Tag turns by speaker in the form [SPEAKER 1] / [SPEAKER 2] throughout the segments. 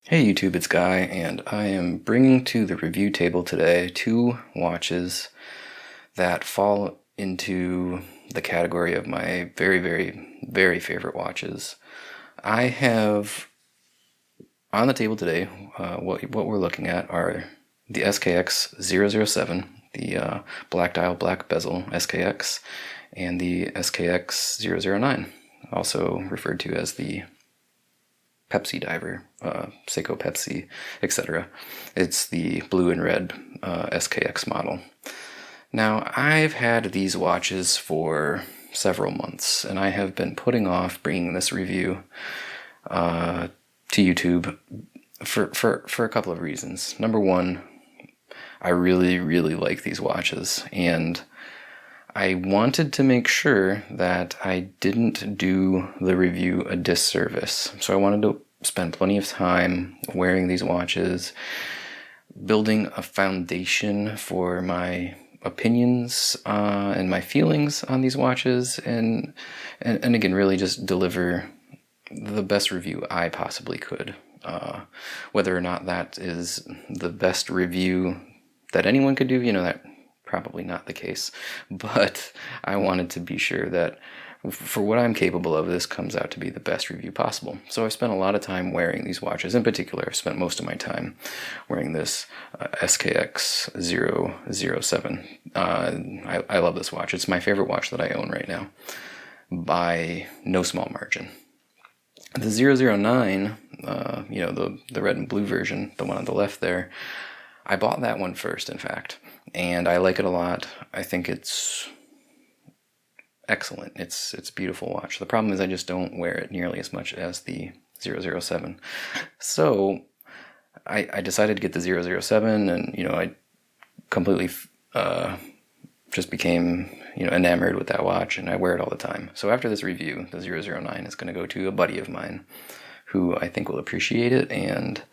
[SPEAKER 1] Hey YouTube, it's Guy, and I am bringing to the review table today two watches that fall into the category of my very favorite watches. I have on the table today, what we're looking at are the SKX007, the black dial, black bezel SKX, and the SKX009, also referred to as the Pepsi diver, Seiko Pepsi, etc. It's the blue and red SKX model. Now, I've had these watches for several months, and I have been putting off bringing this review to YouTube for a couple of reasons. Number one, I really like these watches, and I wanted to make sure that I didn't do the review a disservice. So I wanted to spend plenty of time wearing these watches, building a foundation for my opinions and my feelings on these watches, and again, really just deliver the best review I possibly could. Whether or not that is the best review that anyone could do, that probably not the case, but I wanted to be sure that for what I'm capable of, this comes out to be the best review possible. So I've spent a lot of time wearing these watches. In particular, I've spent most of my time wearing this SKX007. I love this watch. It's my favorite watch that I own right now, by no small margin. The 009, the red and blue version, the one on the left there, I bought that one first, in fact, and I like it a lot. I think it's excellent. It's a beautiful watch. The problem is I just don't wear it nearly as much as the 007. So I decided to get the 007, and I completely just became enamored with that watch, and I wear it all the time. So after this review, the 009 is going to go to a buddy of mine who I think will appreciate it and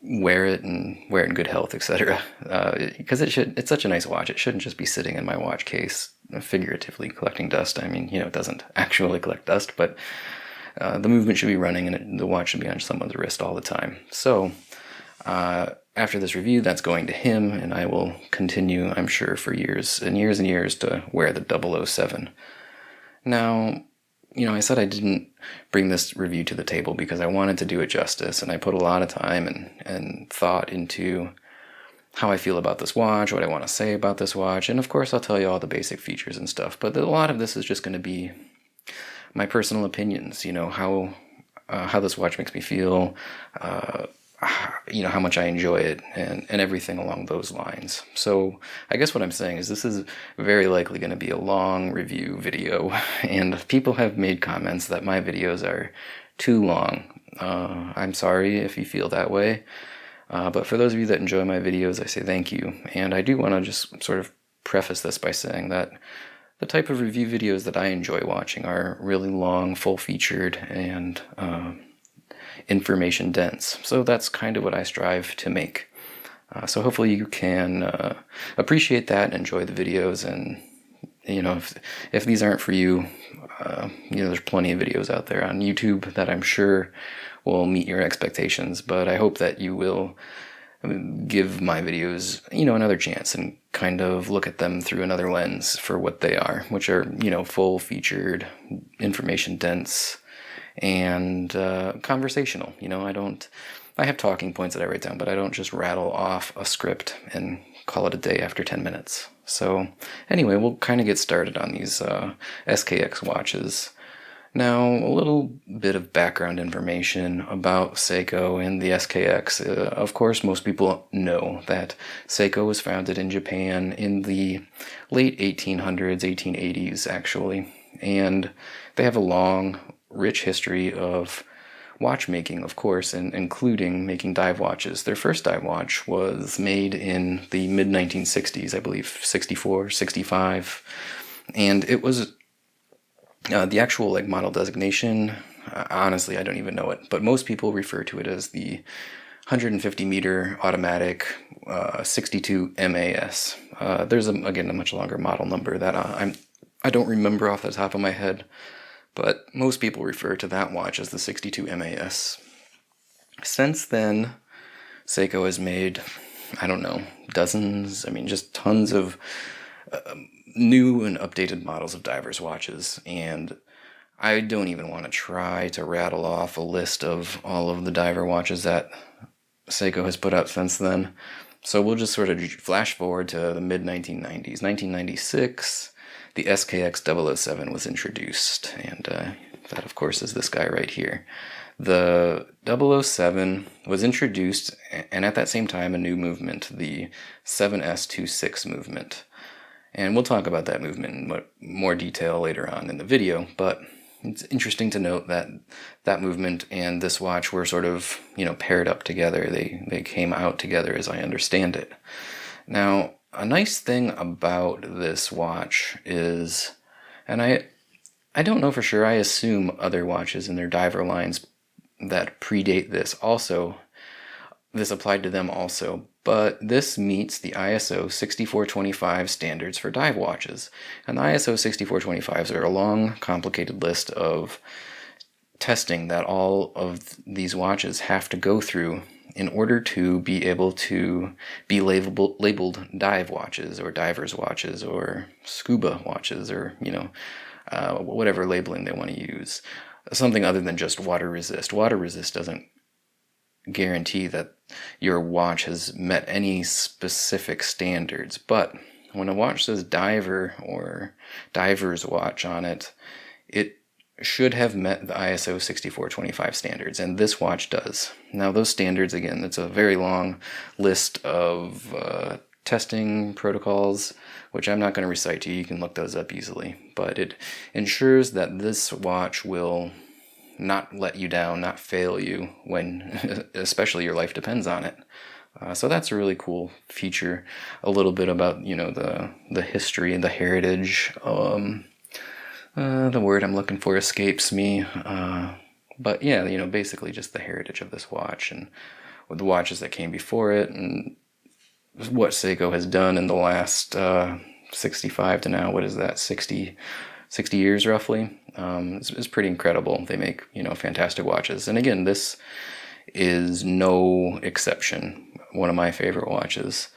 [SPEAKER 1] wear it in good health, etc. Because it's such a nice watch. It shouldn't just be sitting in my watch case, figuratively collecting dust. I mean, it doesn't actually collect dust, but the movement should be running, and the watch should be on someone's wrist all the time. So after this review, that's going to him, and I will continue, I'm sure, for years and years and years to wear the 007. Now, I said I didn't bring this review to the table because I wanted to do it justice, and I put a lot of time and thought into how I feel about this watch, what I want to say about this watch, and of course I'll tell you all the basic features and stuff, but a lot of this is just going to be my personal opinions, how this watch makes me feel, how much I enjoy it, and everything along those lines. So I guess what I'm saying is this is very likely going to be a long review video, and people have made comments that my videos are too long. I'm sorry if you feel that way, but for those of you that enjoy my videos, I say thank you. And I do want to just sort of preface this by saying that the type of review videos that I enjoy watching are really long, full-featured, and information dense. So that's kind of what I strive to make. So hopefully you can appreciate that and enjoy the videos. And if these aren't for you, there's plenty of videos out there on YouTube that I'm sure will meet your expectations. But I hope that you will give my videos another chance and kind of look at them through another lens for what they are, which are full featured, information dense, and conversational. I have talking points that I write down, but I don't just rattle off a script and call it a day after 10 minutes. So anyway, we'll kind of get started on these SKX watches. Now, a little bit of background information about Seiko and the SKX. Of course, most people know that Seiko was founded in Japan in the late 1800s, 1880s actually, and they have a long, rich history of watchmaking, of course, and including making dive watches. Their first dive watch was made in the mid-1960s, I believe, 64, 65, and it was the actual model designation, honestly, I don't even know it, but most people refer to it as the 150 meter automatic 62 MAS. There's again a much longer model number that I don't remember off the top of my head, but most people refer to that watch as the 62 MAS. Since then, Seiko has made, I don't know, dozens, just tons of new and updated models of divers watches, and I don't even want to try to rattle off a list of all of the diver watches that Seiko has put out since then. So we'll just sort of flash forward to the mid-1990s. 1996, the SKX007 was introduced, and that, of course, is this guy right here. The 007 was introduced, and at that same time, a new movement, the 7S26 movement. And we'll talk about that movement in more detail later on in the video, but it's interesting to note that that movement and this watch were sort of, paired up together. They came out together, as I understand it. Now, a nice thing about this watch is, and I don't know for sure, I assume other watches in their diver lines that predate this applied to them also, but this meets the ISO 6425 standards for dive watches. And the ISO 6425s are a long, complicated list of testing that all of these watches have to go through in order to be able to be labeled dive watches or divers watches or scuba watches or, whatever labeling they want to use. Something other than just water resist. Water resist doesn't guarantee that your watch has met any specific standards, but when a watch says diver or diver's watch on it, it should have met the ISO 6425 standards, and this watch does. Now those standards, again, it's a very long list of testing protocols, which I'm not going to recite to you. You can look those up easily, but it ensures that this watch will not let you down, not fail you when, especially, your life depends on it. So that's a really cool feature. A little bit about, the history and the heritage. The word I'm looking for escapes me. But yeah, basically just the heritage of this watch and with the watches that came before it and what Seiko has done in the last 65 to now, what is that, 60 years roughly. It's pretty incredible. They make, fantastic watches. And again, this is no exception. One of my favorite watches.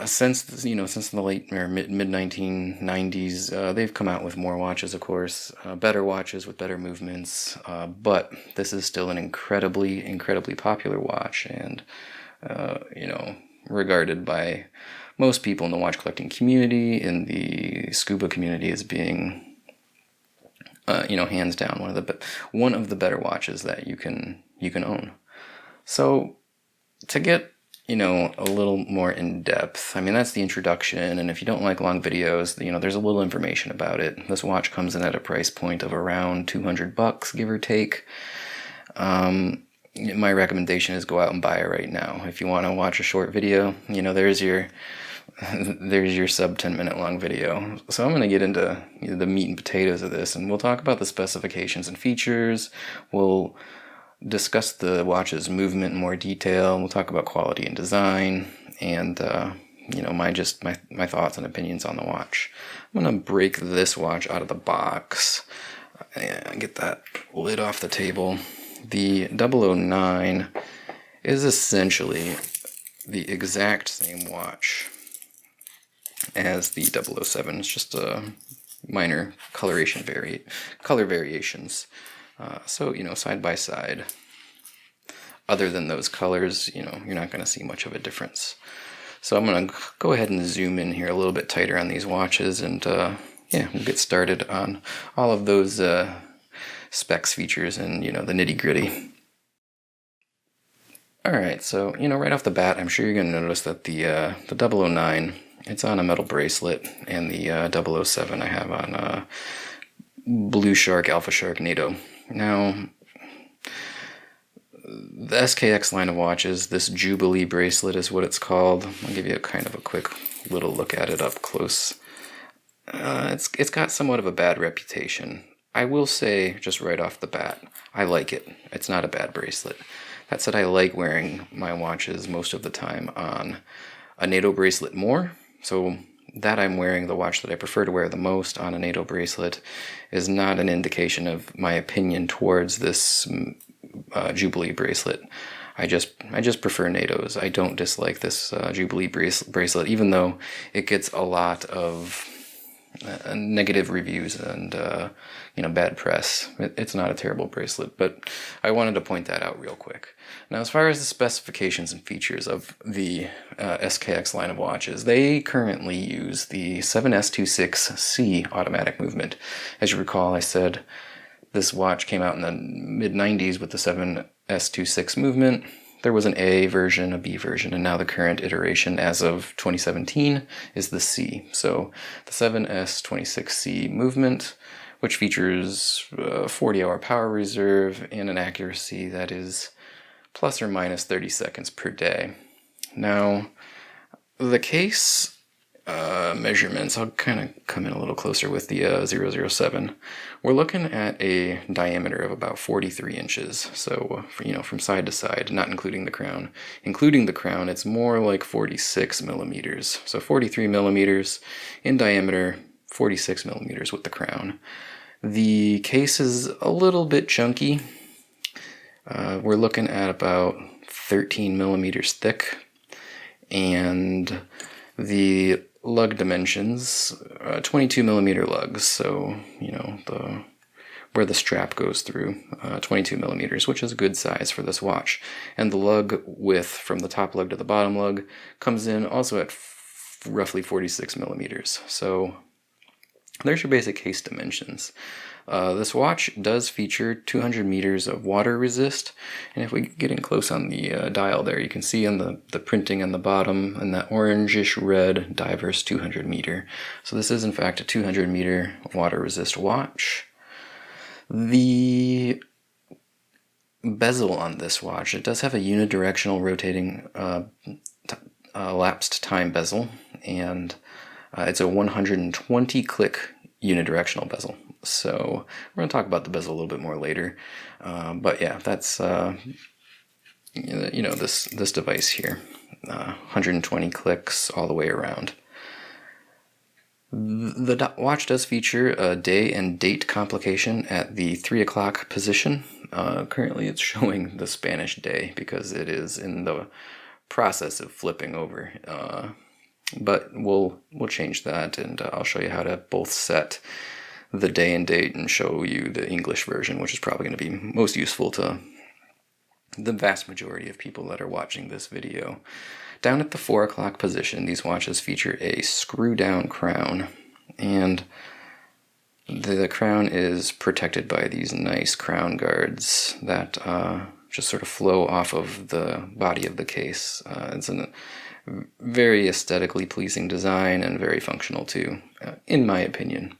[SPEAKER 1] Since the late or mid 1990s, they've come out with more watches, of course, better watches with better movements. But this is still an incredibly popular watch, and regarded by most people in the watch collecting community, in the scuba community, as being hands down one of the better watches that you can own. So to get a little more in depth, that's the introduction, and if you don't like long videos, there's a little information about it. This watch comes in at a price point of around $200, give or take. My recommendation is go out and buy it right now. If you want to watch a short video, there's your sub 10 minute long video. So I'm going to get into the meat and potatoes of this, and we'll talk about the specifications and features. We'll discuss the watch's movement in more detail. We'll talk about quality and design, and my thoughts and opinions on the watch. I'm going to break this watch out of the box and get that lid off the table. The 009 is essentially the exact same watch as the 007. It's just a minor color variations. So, side by side, other than those colors, you're not going to see much of a difference. So I'm going to go ahead and zoom in here a little bit tighter on these watches, and we'll get started on all of those specs, features, and, the nitty gritty. Alright, so, right off the bat, I'm sure you're going to notice that the 009, it's on a metal bracelet, and the 007 I have on Blue Shark, Alpha Shark, NATO. Now, the SKX line of watches, this Jubilee bracelet is what it's called. I'll give you a kind of a quick little look at it up close. It's got somewhat of a bad reputation. I will say, just right off the bat, I like it. It's not a bad bracelet. That said, I like wearing my watches most of the time on a NATO bracelet more. So that I'm wearing the watch that I prefer to wear the most on a NATO bracelet is not an indication of my opinion towards this Jubilee bracelet. I just prefer NATO's. I don't dislike this Jubilee bracelet, even though it gets a lot of negative reviews and bad press. It's not a terrible bracelet, but I wanted to point that out real quick. Now, as far as the specifications and features of the SKX line of watches, they currently use the 7S26C automatic movement. As you recall, I said this watch came out in the mid-90s with the 7S26 movement. There was an A version, a B version, and now the current iteration as of 2017 is the C. So the 7S26C movement, which features a 40-hour power reserve and an accuracy that is plus or minus 30 seconds per day. Now, the case measurements, I'll kind of come in a little closer with the 007. We're looking at a diameter of about 43 inches. So, from side to side, not including the crown. Including the crown, it's more like 46 millimeters. So 43 millimeters in diameter, 46 millimeters with the crown. The case is a little bit chunky. We're looking at about 13 millimeters thick, and the lug dimensions, 22 millimeter lugs, so where the strap goes through, 22 millimeters, which is a good size for this watch. And the lug width from the top lug to the bottom lug comes in also at roughly 46 millimeters. So there's your basic case dimensions. This watch does feature 200 meters of water resist, and if we get in close on the dial there, you can see on the printing on the bottom and that orangish red diverse 200 meter. So this is in fact a 200 meter water resist watch. The bezel on this watch, it does have a unidirectional rotating elapsed time bezel, and it's a 120 click unidirectional bezel. So we're going to talk about the bezel a little bit more later. But yeah, that's this device here, 120 clicks all the way around. The watch does feature a day and date complication at the 3 o'clock position. Currently it's showing the Spanish day because it is in the process of flipping over. But we'll change that, and I'll show you how to both set the day and date and show you the English version, which is probably going to be most useful to the vast majority of people that are watching this video. Down at the 4 o'clock position, these watches feature a screw-down crown, and the crown is protected by these nice crown guards that just sort of flow off of the body of the case. It's a very aesthetically pleasing design and very functional too, in my opinion.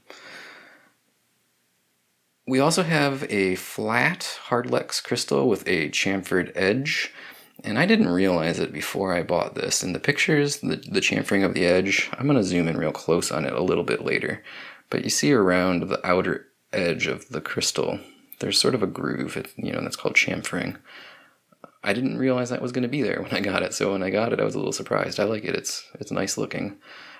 [SPEAKER 1] We also have a flat hardlex crystal with a chamfered edge, and I didn't realize it before I bought this. In the pictures, the chamfering of the edge, I'm going to zoom in real close on it a little bit later, but you see around the outer edge of the crystal, there's sort of a groove, that's called chamfering. I didn't realize that was going to be there when I got it, so when I got it I was a little surprised. I like it, it's nice looking.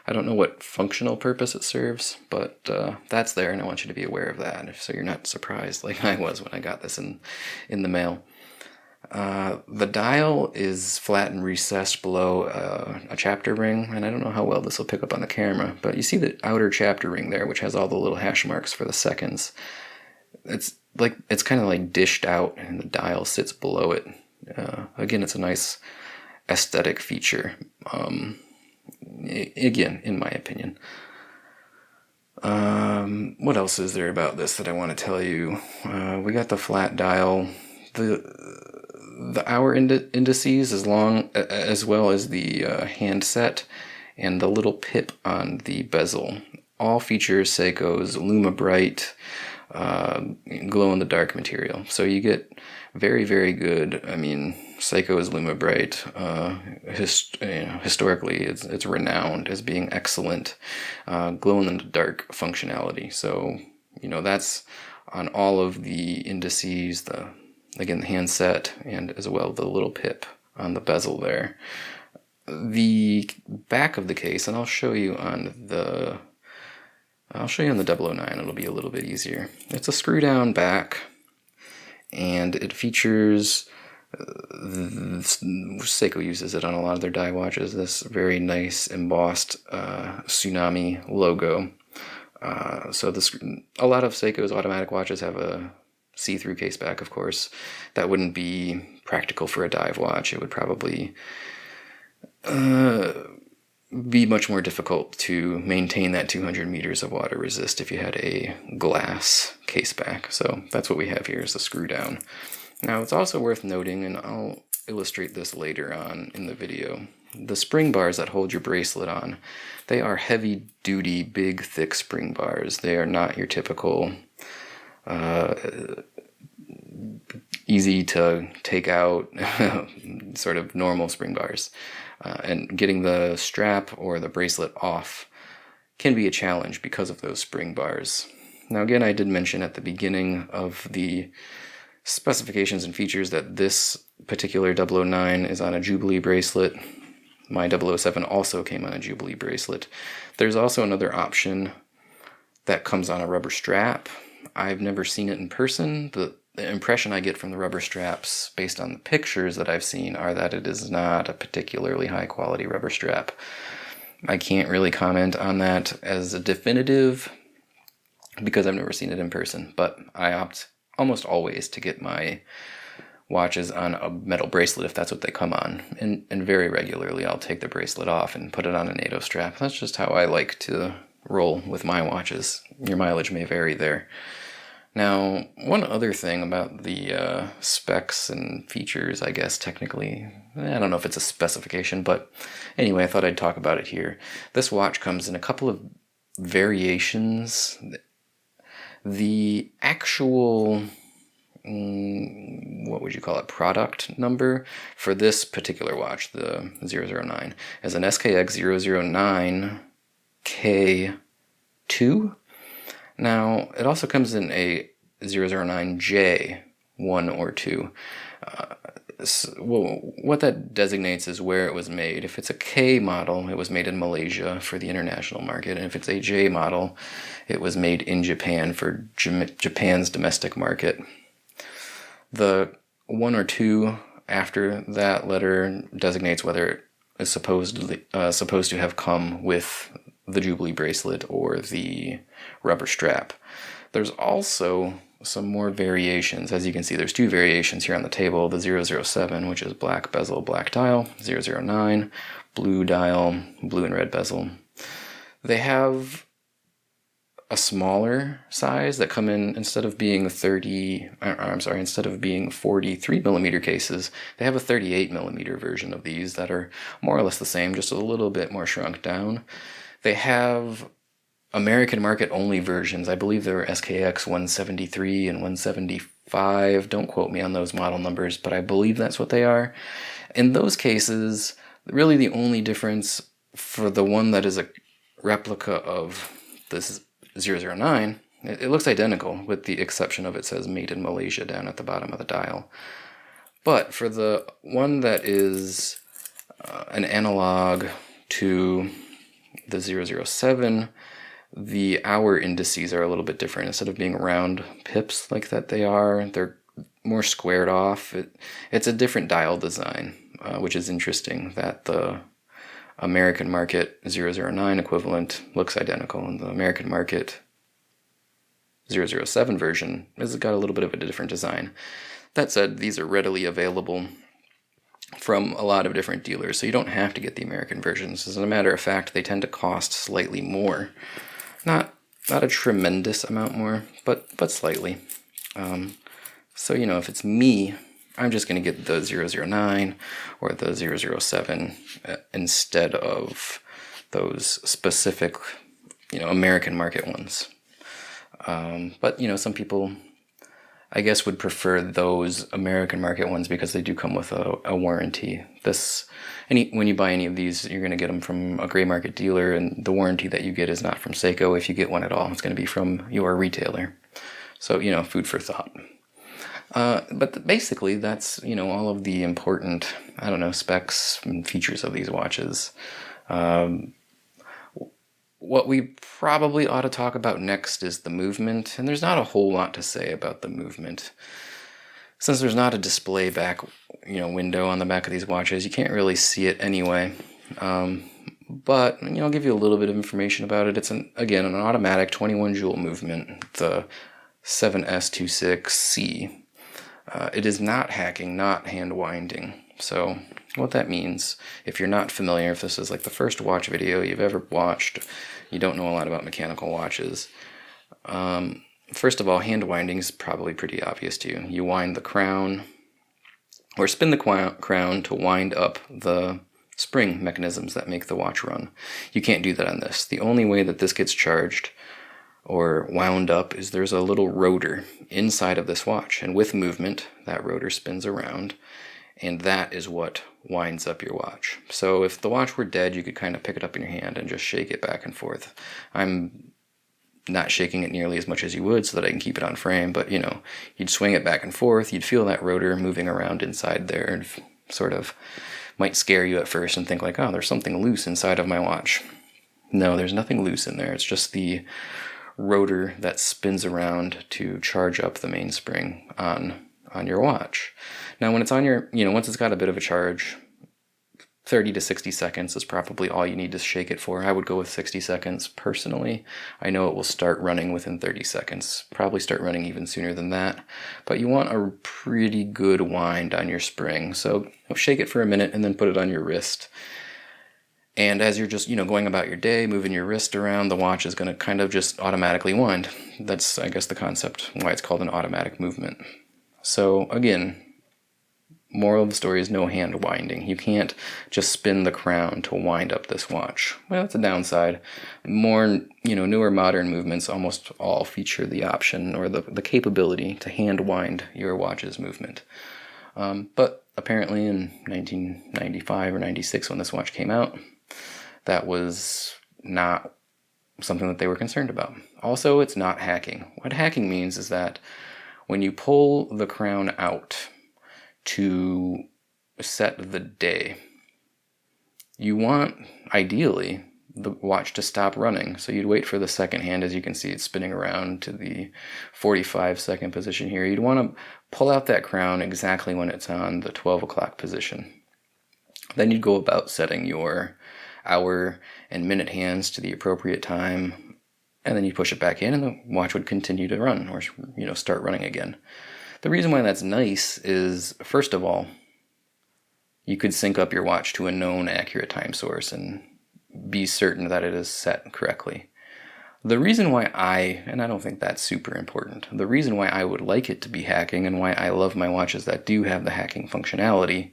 [SPEAKER 1] I don't know what functional purpose it serves, but that's there, and I want you to be aware of that, so you're not surprised like I was when I got this in the mail. The dial is flat and recessed below a chapter ring, and I don't know how well this will pick up on the camera, but you see the outer chapter ring there, which has all the little hash marks for the seconds. It's kind of like dished out, and the dial sits below it. Again, it's a nice aesthetic feature. Again, in my opinion. What else is there about this that I want to tell you? We got the flat dial, the hour indices as well as the handset, and the little pip on the bezel. All feature Seiko's Luma Bright glow-in-the-dark material. So you get very, very good, Seiko is Luma Bright. Historically, it's renowned as being excellent glow-in-the-dark functionality. So, that's on all of the indices, the handset, and as well the little pip on the bezel there. the back of the case, and I'll show you on the 009, it'll be a little bit easier. It's a screw down back, and it features, Seiko uses it on a lot of their dive watches, this very nice embossed tsunami logo. So a lot of Seiko's automatic watches have a see-through case back, of course. That wouldn't be practical for a dive watch. It would probably be much more difficult to maintain that 200 meters of water resist if you had a glass case back. So that's what we have here, is a screw down. Now it's also worth noting, and I'll illustrate this later on in the video, the spring bars that hold your bracelet on, they are heavy duty, big, thick spring bars. They are not your typical easy to take out sort of normal spring bars. And getting the strap or the bracelet off can be a challenge because of those spring bars. Now again, I did mention at the beginning of the specifications and features that this particular 009 is on a Jubilee bracelet. My 007 also came on a Jubilee bracelet. There's also another option that comes on a rubber strap. I've never seen it in person. The impression I get from the rubber straps, based on the pictures that I've seen, are that it is not a particularly high quality rubber strap. I can't really comment on that as a definitive because I've never seen it in person, but I opt almost always to get my watches on a metal bracelet if that's what they come on, and very regularly I'll take the bracelet off and put it on a NATO strap. That's just how I like to roll with my watches. Your mileage may vary there. Now, one other thing about the specs and features, I guess technically, I don't know if it's a specification, but anyway, I thought I'd talk about it here. This watch comes in a couple of variations. The actual, what would you call it, product number for this particular watch, the 009, is an SKX009 K2. Now, it also comes in a 009J 1 or 2. What that designates is where it was made. If it's a K model, it was made in Malaysia for the international market. And if it's a J model, it was made in Japan for Japan's domestic market. The 1 or 2 after that letter designates whether it is supposed to have come with the Jubilee bracelet or the rubber strap. There's also some more variations. As you can see, there's 2 variations here on the table. The 007, which is black bezel, black dial. 009, blue dial, blue and red bezel. They have a smaller size that come in, instead of being 43 millimeter cases, they have a 38 millimeter version of these that are more or less the same, just a little bit more shrunk down. They have American market only versions. I believe there are SKX173 and 175. Don't quote me on those model numbers, but I believe that's what they are. In those cases, really the only difference for the one that is a replica of this 009, it looks identical with the exception of it says made in Malaysia down at the bottom of the dial. But for the one that is an analog to the 007, the hour indices are a little bit different. Instead of being round pips like that they're more squared off. It's a different dial design, which is interesting, that the American market 009 equivalent looks identical, and the American market 007 version has got a little bit of a different design. That said, these are readily available from a lot of different dealers, so you don't have to get the American versions. As a matter of fact, they tend to cost slightly more. Not a tremendous amount more, but slightly. So, if it's me, I'm just going to get the 009 or the 007 instead of those specific, American market ones. But, some people, I guess, would prefer those American market ones because they do come with a warranty. When you buy any of these, you're going to get them from a gray market dealer, and the warranty that you get is not from Seiko. If you get one at all, it's going to be from your retailer. So, food for thought. But basically, that's, all of the important, specs and features of these watches. What we probably ought to talk about next is the movement, and there's not a whole lot to say about the movement. Since there's not a display back, window on the back of these watches, you can't really see it anyway. But I'll give you a little bit of information about it. It's an automatic 21 joule movement, the 7S26C. It is not hacking, not hand winding. So what that means, if you're not familiar, if this is like the first watch video you've ever watched, you don't know a lot about mechanical watches. First of all, hand winding is probably pretty obvious to you. You wind the crown, or spin the crown to wind up the spring mechanisms that make the watch run. You can't do that on this. The only way that this gets charged or wound up is there's a little rotor inside of this watch, and with movement, that rotor spins around, and that is what winds up your watch. So if the watch were dead, you could kind of pick it up in your hand and just shake it back and forth. I'm not shaking it nearly as much as you would so that I can keep it on frame, but you'd swing it back and forth, you'd feel that rotor moving around inside there, and sort of might scare you at first and think like, oh, there's something loose inside of my watch. No, there's nothing loose in there. It's just the rotor that spins around to charge up the mainspring on your watch. Now when it's on your, once it's got a bit of a charge, 30 to 60 seconds is probably all you need to shake it for. I would go with 60 seconds personally. I know it will start running within 30 seconds, probably start running even sooner than that, but you want a pretty good wind on your spring. So shake it for a minute and then put it on your wrist. And as you're just, going about your day, moving your wrist around, the watch is going to kind of just automatically wind. That's, I guess, the concept, why it's called an automatic movement. So again, moral of the story is no hand winding. You can't just spin the crown to wind up this watch. Well, that's a downside. More, newer modern movements almost all feature the option or the capability to hand wind your watch's movement. But apparently in 1995 or 96 when this watch came out, that was not something that they were concerned about. Also, it's not hacking. What hacking means is that when you pull the crown out to set the day, you want, ideally, the watch to stop running. So you'd wait for the second hand. As you can see, it's spinning around to the 45-second position here. You'd want to pull out that crown exactly when it's on the 12 o'clock position. Then you'd go about setting your hour and minute hands to the appropriate time, and then you push it back in and the watch would continue to run, or start running again. The reason why that's nice is, first of all, you could sync up your watch to a known accurate time source and be certain that it is set correctly. The reason why and I don't think that's super important, the reason why I would like it to be hacking and why I love my watches that do have the hacking functionality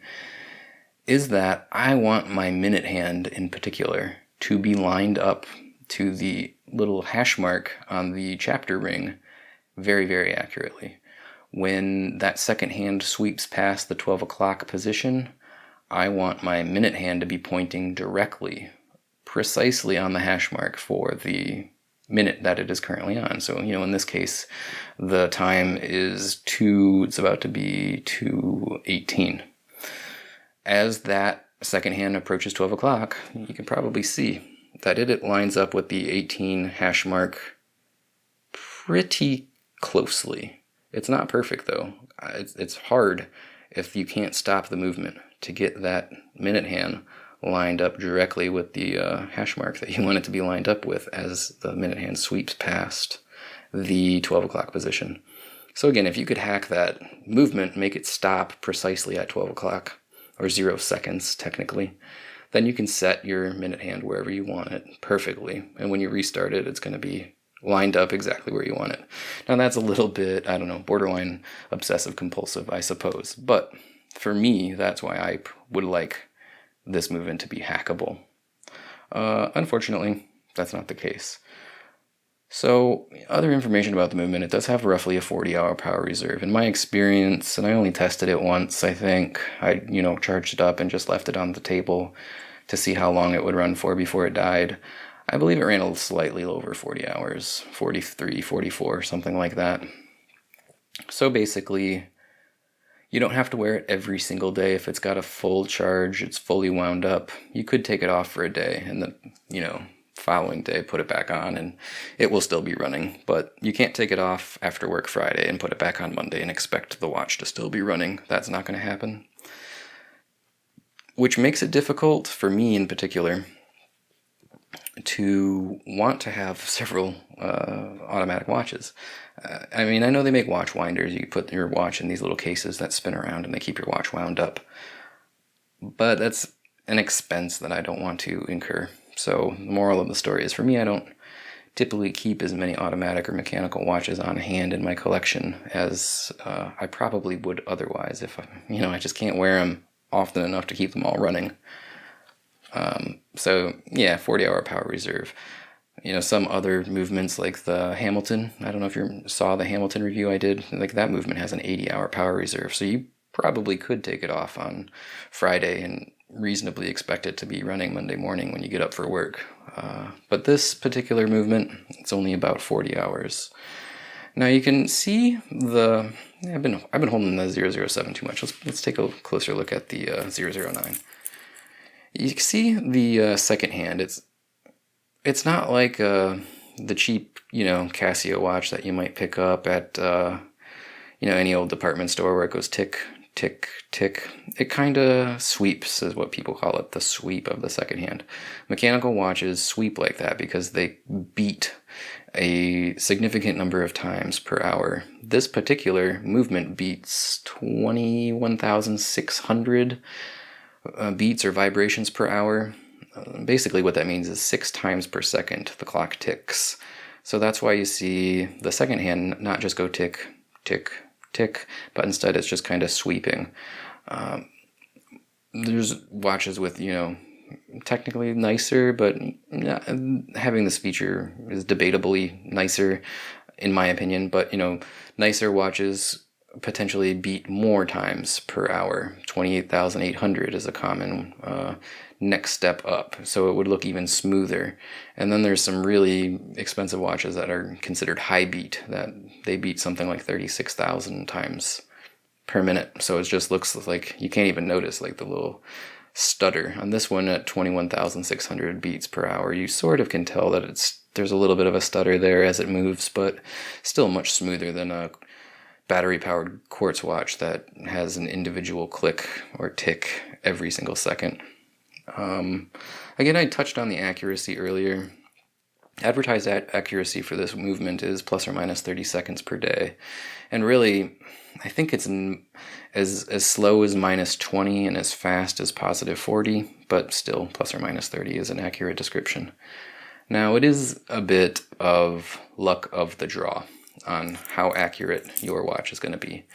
[SPEAKER 1] is that I want my minute hand in particular to be lined up to the little hash mark on the chapter ring very, very accurately. When that second hand sweeps past the 12 o'clock position, I want my minute hand to be pointing directly, precisely on the hash mark for the minute that it is currently on. So, in this case, the time is it's about to be 2:18. As that second hand approaches 12 o'clock, you can probably see that it lines up with the 18 hash mark pretty closely. It's not perfect though. It's hard if you can't stop the movement to get that minute hand lined up directly with the hash mark that you want it to be lined up with as the minute hand sweeps past the 12 o'clock position. So again, if you could hack that movement, make it stop precisely at 12 o'clock, or 0 seconds technically, then you can set your minute hand wherever you want it perfectly. And when you restart it, it's going to be lined up exactly where you want it. Now that's a little bit, borderline obsessive compulsive, I suppose. But for me, that's why I would like this movement to be hackable. Unfortunately, that's not the case. So, other information about the movement, it does have roughly a 40-hour power reserve. In my experience, and I only tested it once, I think, I, charged it up and just left it on the table to see how long it would run for before it died. I believe it ran slightly over 40 hours, 43, 44, something like that. So basically, You don't have to wear it every single day. If it's got a full charge, it's fully wound up, you could take it off for a day and the, following day put it back on and it will still be running. But you can't take it off after work Friday and put it back on Monday and expect the watch to still be running. That's not going to happen. Which makes it difficult for me in particular to want to have several automatic watches. I know they make watch winders. You put your watch in these little cases that spin around and they keep your watch wound up. But that's an expense that I don't want to incur. So the moral of the story is, for me, I don't typically keep as many automatic or mechanical watches on hand in my collection as I probably would otherwise if I just can't wear them often enough to keep them all running. So yeah, 40-hour power reserve. Some other movements like the Hamilton, I don't know if you saw the Hamilton review I did, like that movement has an 80-hour power reserve. So you probably could take it off on Friday and reasonably expect it to be running Monday morning when you get up for work. But this particular movement, it's only about 40 hours. Now you can see I've been holding the 007 too much. Let's take a closer look at the 009. You can see the second hand. It's not like the cheap Casio watch that you might pick up at any old department store where it goes tick, tick, tick. It kind of sweeps, is what people call it, the sweep of the second hand. Mechanical watches sweep like that because they beat a significant number of times per hour. This particular movement beats 21,600 beats or vibrations per hour. Basically what that means is 6 times per second the clock ticks. So that's why you see the second hand not just go tick, tick, tick, but instead it's just kind of sweeping. There's watches with, technically nicer, but having this feature is debatably nicer, in my opinion. But, nicer watches potentially beat more times per hour. 28,800 is a common next step up, so it would look even smoother. And then there's some really expensive watches that are considered high beat, that they beat something like 36,000 times per minute. So it just looks like you can't even notice like the little stutter. On this one at 21,600 beats per hour, you sort of can tell that there's a little bit of a stutter there as it moves, but still much smoother than a battery-powered quartz watch that has an individual click or tick every single second. Again, I touched on the accuracy earlier. Advertised accuracy for this movement is plus or minus 30 seconds per day. And really, I think it's as slow as minus 20 and as fast as positive 40, but still plus or minus 30 is an accurate description. Now, it is a bit of luck of the draw on how accurate your watch is going to be.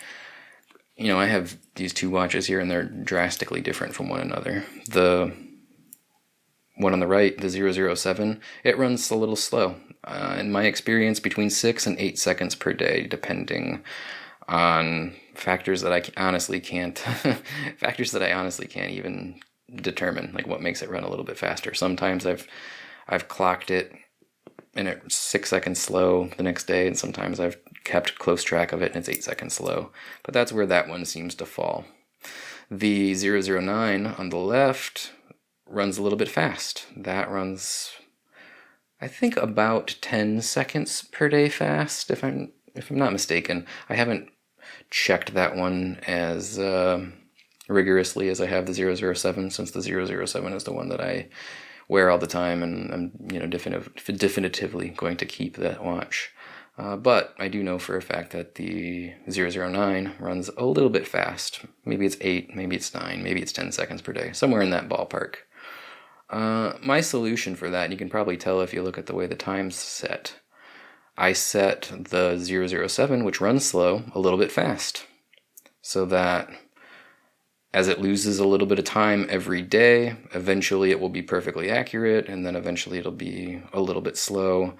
[SPEAKER 1] I have these two watches here and they're drastically different from one another. The one on the right, the 007, it runs a little slow. In my experience, between 6 and 8 seconds per day, depending on factors that I honestly can't even determine, like what makes it run a little bit faster. Sometimes I've clocked it and it's 6 seconds slow the next day, and sometimes I've kept close track of it and it's 8 seconds slow. But that's where that one seems to fall. The 009 on the left runs a little bit fast. That runs, I think, about 10 seconds per day fast, if I'm not mistaken. I haven't checked that one as rigorously as I have the 007, since the 007 is the one that I wear all the time, and I'm definitively going to keep that watch. But I do know for a fact that the 009 runs a little bit fast. Maybe it's 8, maybe it's 9, maybe it's 10 seconds per day, somewhere in that ballpark. My solution for that, and you can probably tell if you look at the way the time's set, I set the 007, which runs slow, a little bit fast, so that as it loses a little bit of time every day, eventually it will be perfectly accurate, and then eventually it'll be a little bit slow,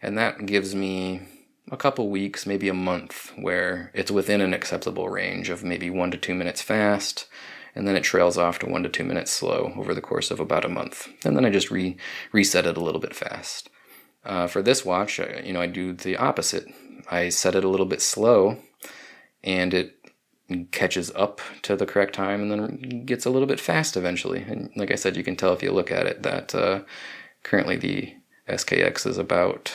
[SPEAKER 1] and that gives me a couple weeks, maybe a month, where it's within an acceptable range of maybe 1 to 2 minutes fast, and then it trails off to 1 to 2 minutes slow over the course of about a month. And then I just reset it a little bit fast. For this watch, I do the opposite. I set it a little bit slow, and it catches up to the correct time and then gets a little bit fast eventually. And like I said, you can tell if you look at it that currently the SKX is about,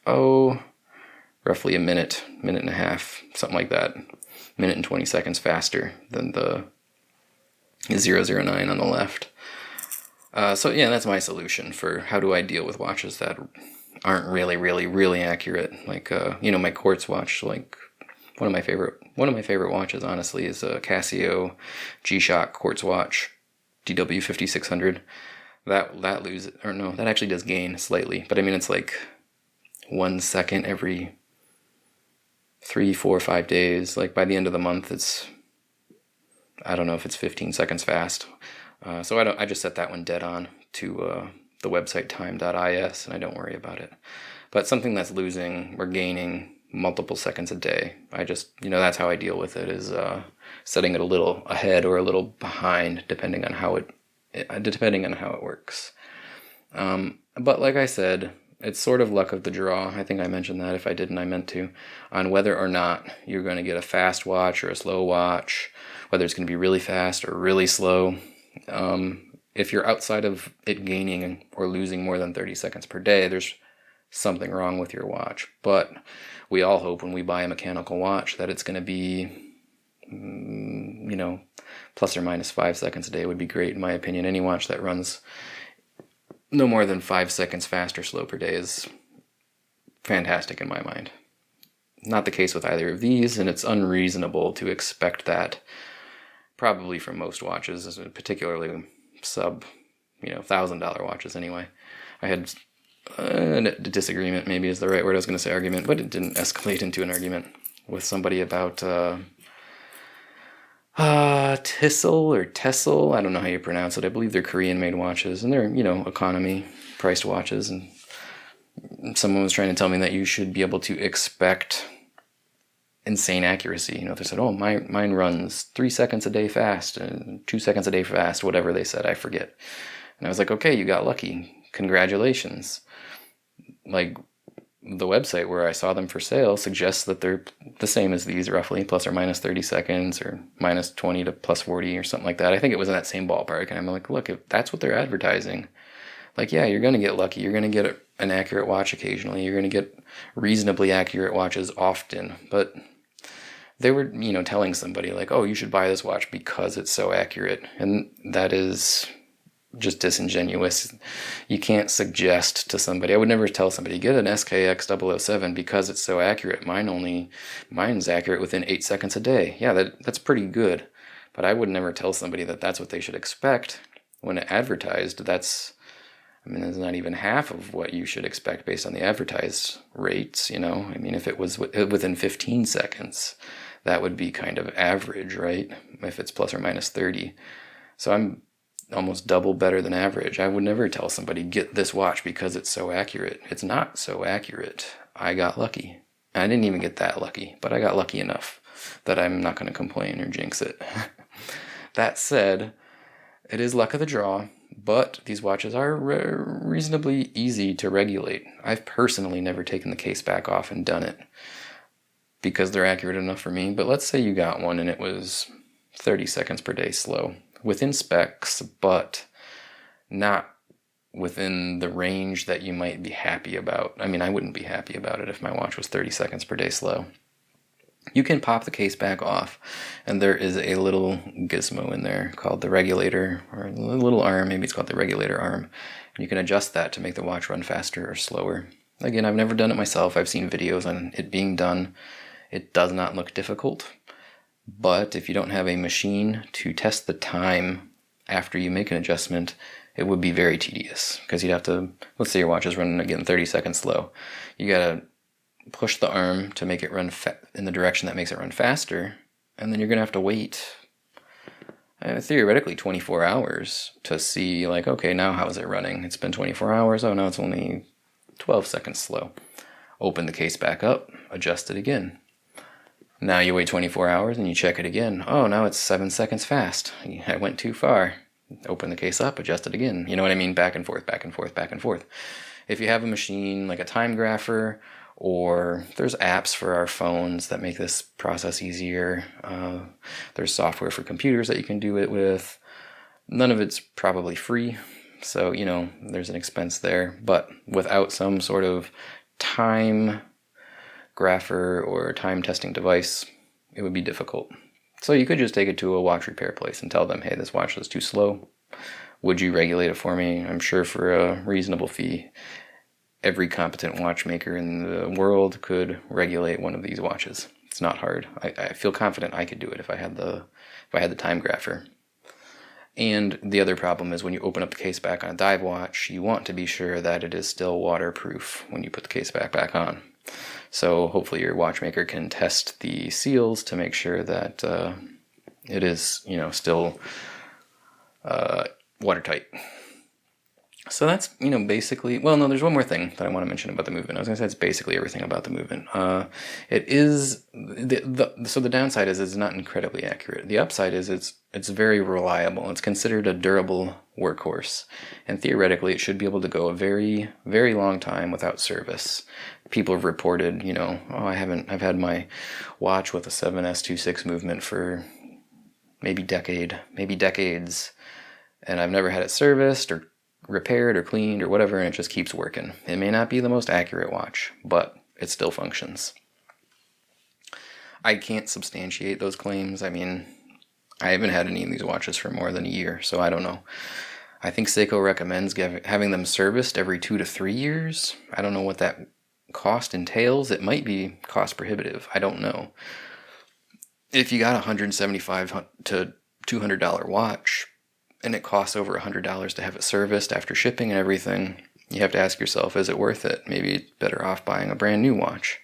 [SPEAKER 1] roughly a minute and a half, something like that. Minute and 20 seconds faster than the 009 on the left. So yeah, that's my solution for how do I deal with watches that aren't really accurate. Like my quartz watch, like one of my favorite watches, honestly, is a Casio G-Shock quartz watch, DW5600. That loses, or no, that actually does gain slightly, but I mean it's like 1 second every 3, 4, 5 days. Like by the end of the month, I don't know if it's 15 seconds fast. So I just set that one dead on to the website time.is, and I don't worry about it. But something that's losing or gaining multiple seconds a day, I just, that's how I deal with it, is setting it a little ahead or a little behind, depending on how it works. But like I said, it's sort of luck of the draw. I think I mentioned that. If I didn't, I meant to. On whether or not you're going to get a fast watch or a slow watch, whether it's going to be really fast or really slow. If you're outside of it gaining or losing more than 30 seconds per day, there's something wrong with your watch. But we all hope when we buy a mechanical watch that it's going to be, plus or minus 5 seconds a day would be great, in my opinion. Any watch that runs no more than 5 seconds fast or slow per day is fantastic in my mind. Not the case with either of these, and it's unreasonable to expect that probably from most watches, particularly sub, $1,000 watches anyway. I had a disagreement, maybe is the right word. I was going to say argument, but it didn't escalate into an argument with somebody about Tissel or Tessel. I don't know how you pronounce it. I believe they're Korean-made watches, and they're, economy-priced watches. And someone was trying to tell me that you should be able to expect insane accuracy. They said, oh, mine runs 3 seconds a day fast and 2 seconds a day fast, whatever they said, I forget. And I was like, okay, you got lucky. Congratulations. Like, the website where I saw them for sale suggests that they're the same as these, roughly, plus or minus 30 seconds or minus 20 to plus 40 or something like that. I think it was in that same ballpark. And I'm like, look, if that's what they're advertising, like, yeah, you're going to get lucky. You're going to get an accurate watch occasionally. You're going to get reasonably accurate watches often. But they were, telling somebody like, oh, you should buy this watch because it's so accurate. And that is just disingenuous. You can't suggest to somebody, I would never tell somebody, get an SKX007 because it's so accurate. Mine's accurate within 8 seconds a day. Yeah, that's pretty good. But I would never tell somebody that that's what they should expect. When advertised, that's not even half of what you should expect based on the advertised rates, if it was within 15 seconds, that would be kind of average, right? If it's plus or minus 30. So I'm almost double better than average. I would never tell somebody, get this watch because it's so accurate. It's not so accurate. I got lucky. I didn't even get that lucky, but I got lucky enough that I'm not going to complain or jinx it. That said, it is luck of the draw, but these watches are reasonably easy to regulate. I've personally never taken the case back off and done it because they're accurate enough for me. But let's say you got one and it was 30 seconds per day slow. Within specs, but not within the range that you might be happy about. I wouldn't be happy about it if my watch was 30 seconds per day slow. You can pop the case back off, and there is a little gizmo in there called the regulator, or a little arm, maybe it's called the regulator arm. And you can adjust that to make the watch run faster or slower. Again, I've never done it myself. I've seen videos on it being done. It does not look difficult. But if you don't have a machine to test the time after you make an adjustment, it would be very tedious because you'd have to, let's say your watch is running again 30 seconds slow. You gotta push the arm to make it run in the direction that makes it run faster, and then you're gonna have to wait theoretically 24 hours to see, like, okay, now how is it running? It's been 24 hours. Oh, now it's only 12 seconds slow. Open the case back up, adjust it again. Now you wait 24 hours and you check it again. Oh, now it's 7 seconds fast. I went too far. Open the case up, adjust it again. You know what I mean? Back and forth, back and forth, back and forth. If you have a machine like a time grapher or there's apps for our phones that make this process easier. There's software for computers that you can do it with. None of it's probably free, so, you know, there's an expense there. But without some sort of time grapher or time testing device, it would be difficult. So you could just take it to a watch repair place and tell them, hey, this watch is too slow. Would you regulate it for me? I'm sure for a reasonable fee, every competent watchmaker in the world could regulate one of these watches. It's not hard. I feel confident I could do it if I had the time grapher. And the other problem is when you open up the case back on a dive watch, you want to be sure that it is still waterproof when you put the case back on. So hopefully your watchmaker can test the seals to make sure that it is, you know, still watertight. So that's, you know, basically, well, no, there's one more thing that I want to mention about the movement. I was going to say it's basically everything about the movement. It is, so the downside is it's not incredibly accurate. The upside is it's very reliable. It's considered a durable workhorse. And theoretically, it should be able to go a very, very long time without service. People have reported, you know, I've had my watch with a 7S26 movement for maybe decades, and I've never had it serviced or repaired or cleaned or whatever, and it just keeps working. It may not be the most accurate watch, but it still functions. I can't substantiate those claims. I mean, I haven't had any of these watches for more than a year, so I don't know. I think Seiko recommends having them serviced every 2 to 3 years. I don't know what that cost entails. It might be cost prohibitive. I don't know. If you got a $175 to $200 watch, and it costs over $100 to have it serviced after shipping and everything, you have to ask yourself, is it worth it? Maybe it's better off buying a brand new watch.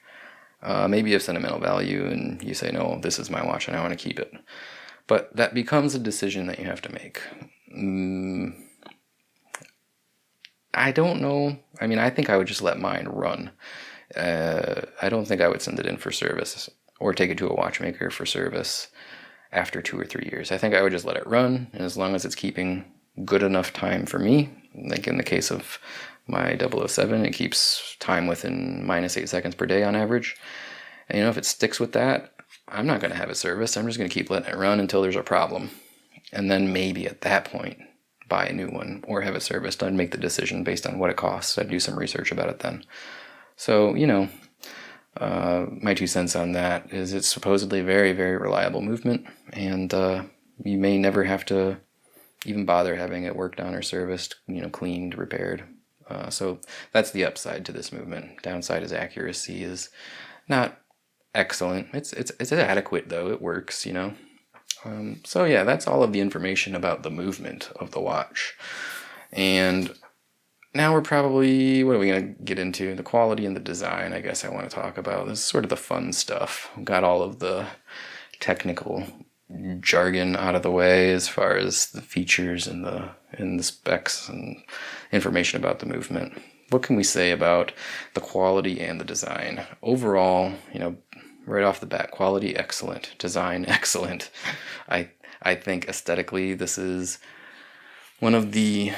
[SPEAKER 1] Maybe you have sentimental value and you say, no, this is my watch and I want to keep it. But that becomes a decision that you have to make. I don't know. I mean, I think I would just let mine run. I don't think I would send it in for service or take it to a watchmaker for service after 2 or 3 years. I think I would just let it run, and as long as it's keeping good enough time for me, like in the case of my 007, it keeps time within -8 seconds per day on average. And, you know, if it sticks with that, I'm not going to have it serviced. I'm just going to keep letting it run until there's a problem. And then maybe at that point, buy a new one or have it serviced. I'd make the decision based on what it costs. I'd do some research about it then. So, you know, my 2 cents on that is it's supposedly a very, very reliable movement, and you may never have to even bother having it worked on or serviced, you know, cleaned, repaired. So that's the upside to this movement. Downside is accuracy is not excellent. It's adequate though. It works, you know. So yeah, that's all of the information about the movement of the watch. And now we're probably, what are we going to get into? The quality and the design, I guess I want to talk about. This is sort of the fun stuff. We've got all of the technical jargon out of the way as far as the features and the specs and information about the movement. What can we say about the quality and the design? Overall, you know, right off the bat, quality excellent, design excellent. I think aesthetically this is one of the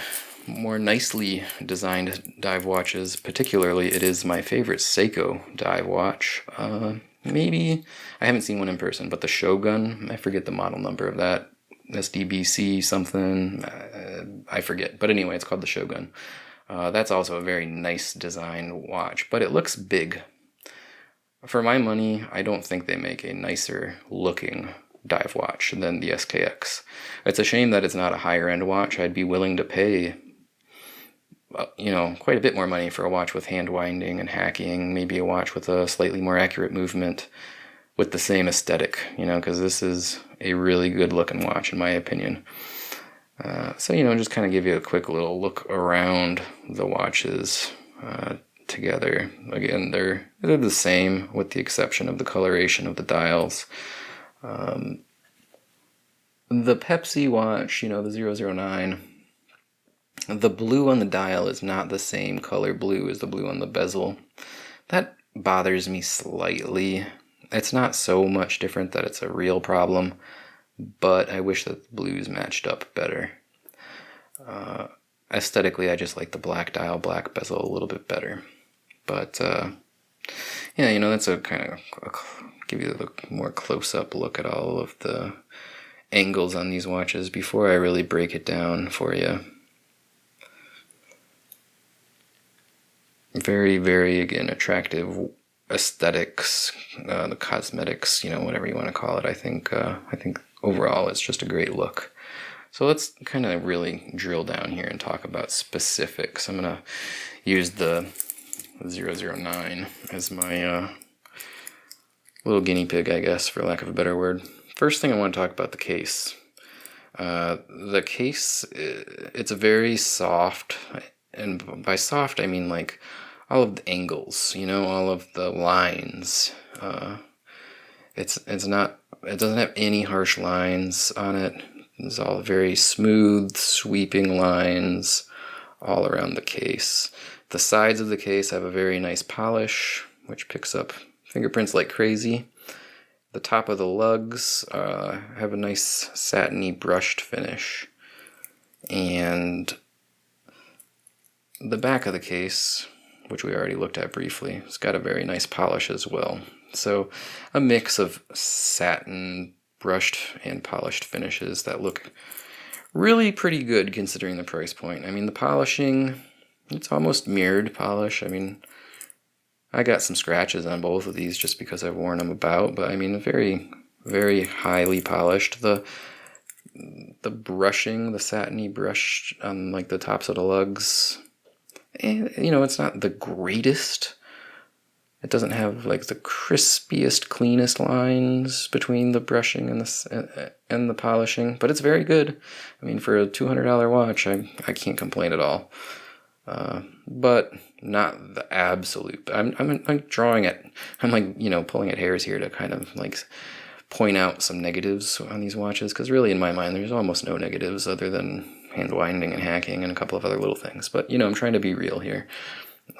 [SPEAKER 1] more nicely designed dive watches. Particularly, it is my favorite Seiko dive watch. Maybe, I haven't seen one in person, but the Shogun, I forget the model number of that, SDBC something, I forget. But anyway, it's called the Shogun. That's also a very nice design watch, but it looks big. For my money, I don't think they make a nicer looking dive watch than the SKX. It's a shame that it's not a higher end watch. I'd be willing to pay, you know, quite a bit more money for a watch with hand winding and hacking, maybe a watch with a slightly more accurate movement with the same aesthetic, you know, because this is a really good looking watch in my opinion. So, you know, just kind of give you a quick little look around the watches together. Again, they're the same with the exception of the coloration of the dials. The Pepsi watch, you know, the 009, the blue on the dial is not the same color blue as the blue on the bezel. That bothers me slightly. It's not so much different that it's a real problem, but I wish that the blues matched up better. Aesthetically, I just like the black dial, black bezel a little bit better. But Yeah, you know, that's a kind of give you a more close-up look at all of the angles on these watches before I really break it down for you. Very, very, again, attractive aesthetics, the cosmetics, you know, whatever you want to call it. I think overall it's just a great look. So let's kind of really drill down here and talk about specifics. I'm going to use the 009 as my little guinea pig, I guess, for lack of a better word. First thing I want to talk about the case. The case, it's a very soft, and by soft I mean like all of the angles, you know, all of the lines. It's not, it doesn't have any harsh lines on it. It's all very smooth, sweeping lines all around the case. The sides of the case have a very nice polish, which picks up fingerprints like crazy. The top of the lugs have a nice satiny brushed finish. And the back of the case, which we already looked at briefly, it's got a very nice polish as well. So a mix of satin, brushed, and polished finishes that look really pretty good considering the price point. I mean, the polishing, it's almost mirrored polish. I mean, I got some scratches on both of these just because I've worn them about, but I mean, very, very highly polished. The brushing, the satiny brush on like the tops of the lugs, you know, it's not the greatest. It doesn't have like the crispiest, cleanest lines between the brushing and the polishing, but it's very good. I mean, for a $200 watch, I can't complain at all. But not the absolute. I'm like drawing it. I'm like, you know, pulling at hairs here to kind of like point out some negatives on these watches, because really in my mind there's almost no negatives other than hand winding and hacking and a couple of other little things. But you know, I'm trying to be real here.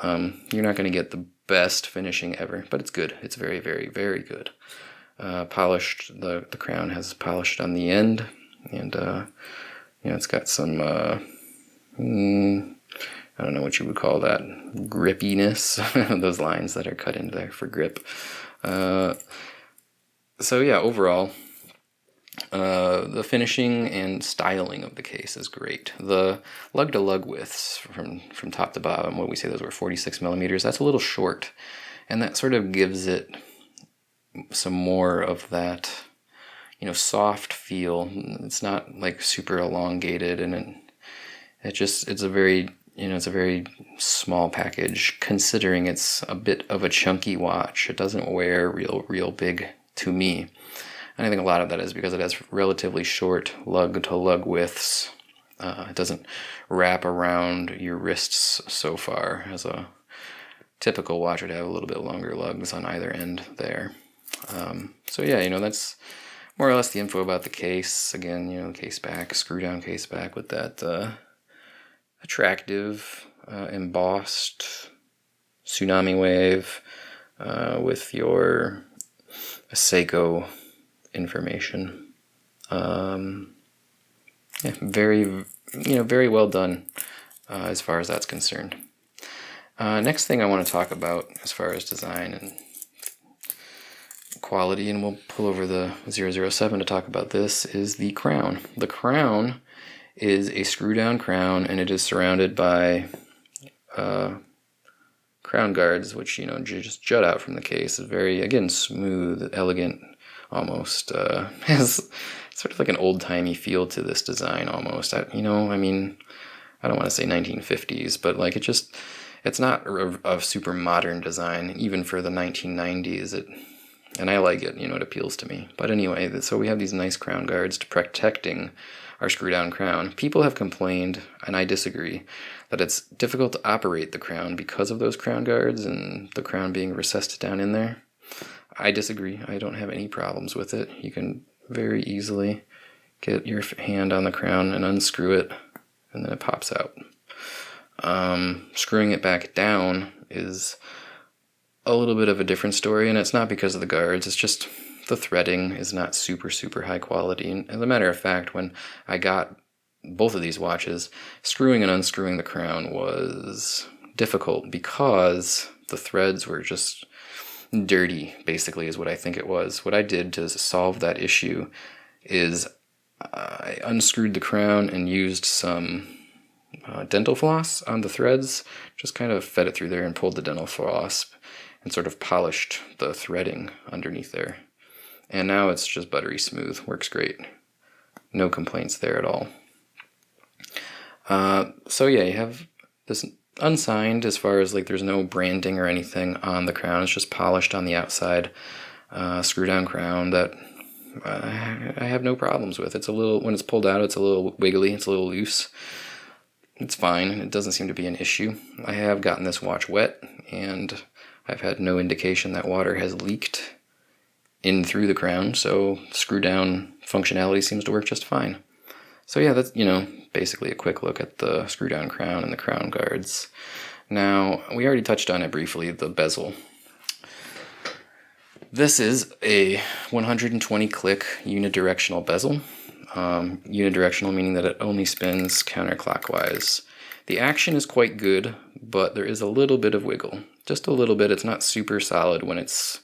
[SPEAKER 1] You're not going to get the best finishing ever, but it's good. It's very, very, very good. Polished. The crown has polished on the end, and you know, it's got some I don't know what you would call that, grippiness. Those lines that are cut into there for grip. So yeah, overall, the finishing and styling of the case is great. The lug-to-lug widths from top to bottom, what we say those were 46 millimeters, that's a little short. And that sort of gives it some more of that, you know, soft feel. It's not like super elongated, and it's a very, you know, it's a very small package considering it's a bit of a chunky watch. It doesn't wear real big to me. And I think a lot of that is because it has relatively short lug-to-lug widths. It doesn't wrap around your wrists so far, as a typical watch would have a little bit longer lugs on either end there. So yeah, you know, that's more or less the info about the case. Again, you know, case back, screw down case back with that attractive embossed tsunami wave with your Seiko information. Yeah, very, you know, very well done as far as that's concerned. Next thing I want to talk about as far as design and quality, and we'll pull over the 007 to talk about this, is the crown. The crown is a screw-down crown, and it is surrounded by crown guards, which, you know, just jut out from the case. It's very, again, smooth, elegant, almost. Has sort of like an old-timey feel to this design, almost. You know, I mean, I don't want to say 1950s, but like it's not a super modern design, even for the 1990s. And I like it, you know, it appeals to me. But anyway, so we have these nice crown guards protecting our screw-down crown. People have complained, and I disagree, that it's difficult to operate the crown because of those crown guards and the crown being recessed down in there. I disagree. I don't have any problems with it. You can very easily get your hand on the crown and unscrew it, and then it pops out. Screwing it back down is a little bit of a different story, and it's not because of the guards. It's just the threading is not super high quality. And as a matter of fact, when I got both of these watches, screwing and unscrewing the crown was difficult because the threads were just, dirty, basically, is what I think it was. What I did to solve that issue is I unscrewed the crown and used some dental floss on the threads, just kind of fed it through there and pulled the dental floss and sort of polished the threading underneath there. And now it's just buttery smooth, works great. No complaints there at all. So yeah, you have this unsigned as far as like there's no branding or anything on the crown. It's just polished on the outside, screw down crown that I have no problems with. It's a little, when it's pulled out, it's a little wiggly, it's a little loose. It's fine, it doesn't seem to be an issue. I have gotten this watch wet, and I've had no indication that water has leaked in through the crown, so screw down functionality seems to work just fine. So yeah, that's, basically a quick look at the screw down crown and the crown guards. Now, we already touched on it briefly, the bezel. This is a 120 click unidirectional bezel. Unidirectional meaning that it only spins counterclockwise. The action is quite good, but there is a little bit of wiggle. Just a little bit. It's not super solid when it's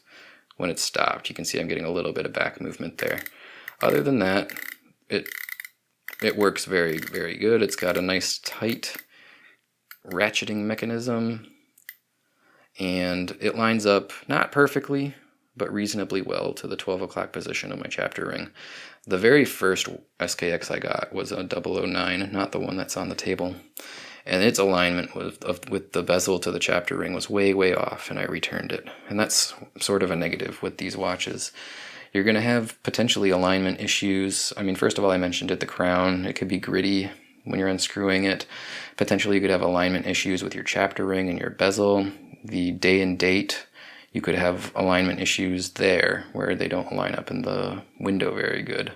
[SPEAKER 1] stopped. You can see I'm getting a little bit of back movement there. Other than that, it works very, very good. It's got a nice tight ratcheting mechanism, and it lines up not perfectly, but reasonably well to the 12 o'clock position of my chapter ring. The very first SKX I got was a 009, not the one that's on the table. And its alignment with the bezel to the chapter ring was way, way off, and I returned it. And that's sort of a negative with these watches. You're going to have potentially alignment issues. I mean, first of all, I mentioned it, the crown. It could be gritty when you're unscrewing it. Potentially you could have alignment issues with your chapter ring and your bezel. The day and date, you could have alignment issues there where they don't line up in the window very good.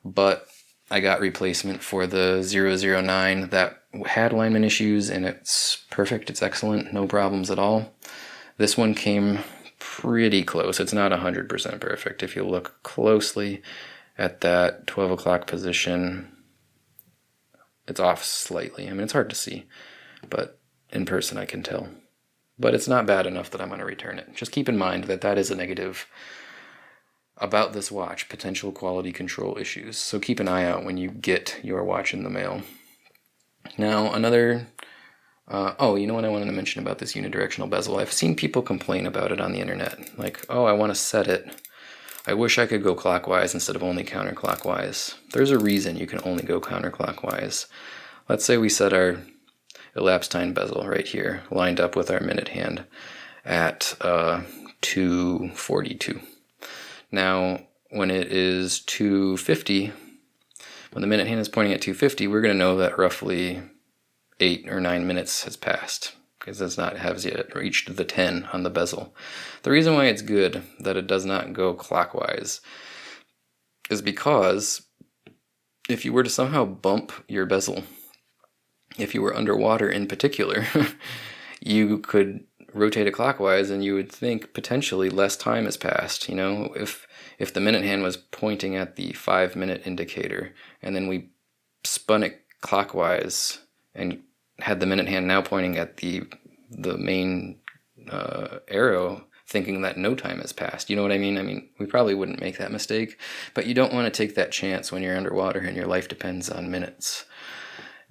[SPEAKER 1] But I got replacement for the 009 that had alignment issues, and it's perfect. It's excellent. No problems at all. This one came pretty close. It's not 100% perfect. If you look closely at that 12 o'clock position, it's off slightly. I mean, it's hard to see, but in person I can tell. But it's not bad enough that I'm going to return it. Just keep in mind that that is a negative about this watch, potential quality control issues. So keep an eye out when you get your watch in the mail. Now, another... you know what I wanted to mention about this unidirectional bezel? I've seen people complain about it on the internet. Like, I want to set it. I wish I could go clockwise instead of only counterclockwise. There's a reason you can only go counterclockwise. Let's say we set our elapsed time bezel right here, lined up with our minute hand at 2:42. Now, when it is 2:50, when the minute hand is pointing at 2:50, we're going to know that roughly 8 or 9 minutes has passed, because it's not has yet reached the 10 on the bezel. The reason why it's good that it does not go clockwise is because if you were to somehow bump your bezel, if you were underwater in particular, you could rotate it clockwise and you would think potentially less time has passed. If the minute hand was pointing at the 5-minute indicator and then we spun it clockwise and had the minute hand now pointing at the main arrow, thinking that no time has passed. You know what I mean? I mean, we probably wouldn't make that mistake, but you don't want to take that chance when you're underwater and your life depends on minutes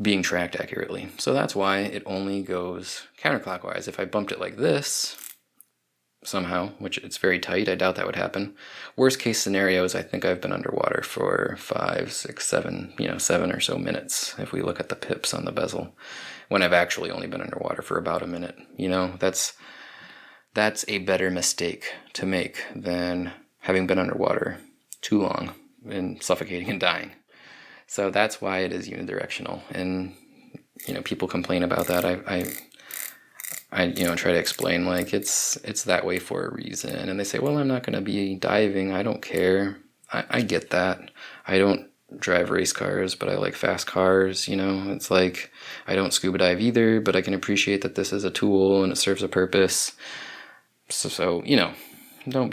[SPEAKER 1] being tracked accurately. So that's why it only goes counterclockwise. If I bumped it like this, somehow, which it's very tight, I doubt that would happen. Worst case scenarios, I think I've been underwater for 5, 6, 7, 7 or so minutes, if we look at the pips on the bezel, when I've actually only been underwater for about a minute. That's a better mistake to make than having been underwater too long and suffocating and dying. So that's why it is unidirectional. And, people complain about that. I try to explain, like, it's that way for a reason. And they say, well, I'm not going to be diving. I don't care. I get that. I don't drive race cars, but I like fast cars. It's like, I don't scuba dive either, but I can appreciate that this is a tool and it serves a purpose. So don't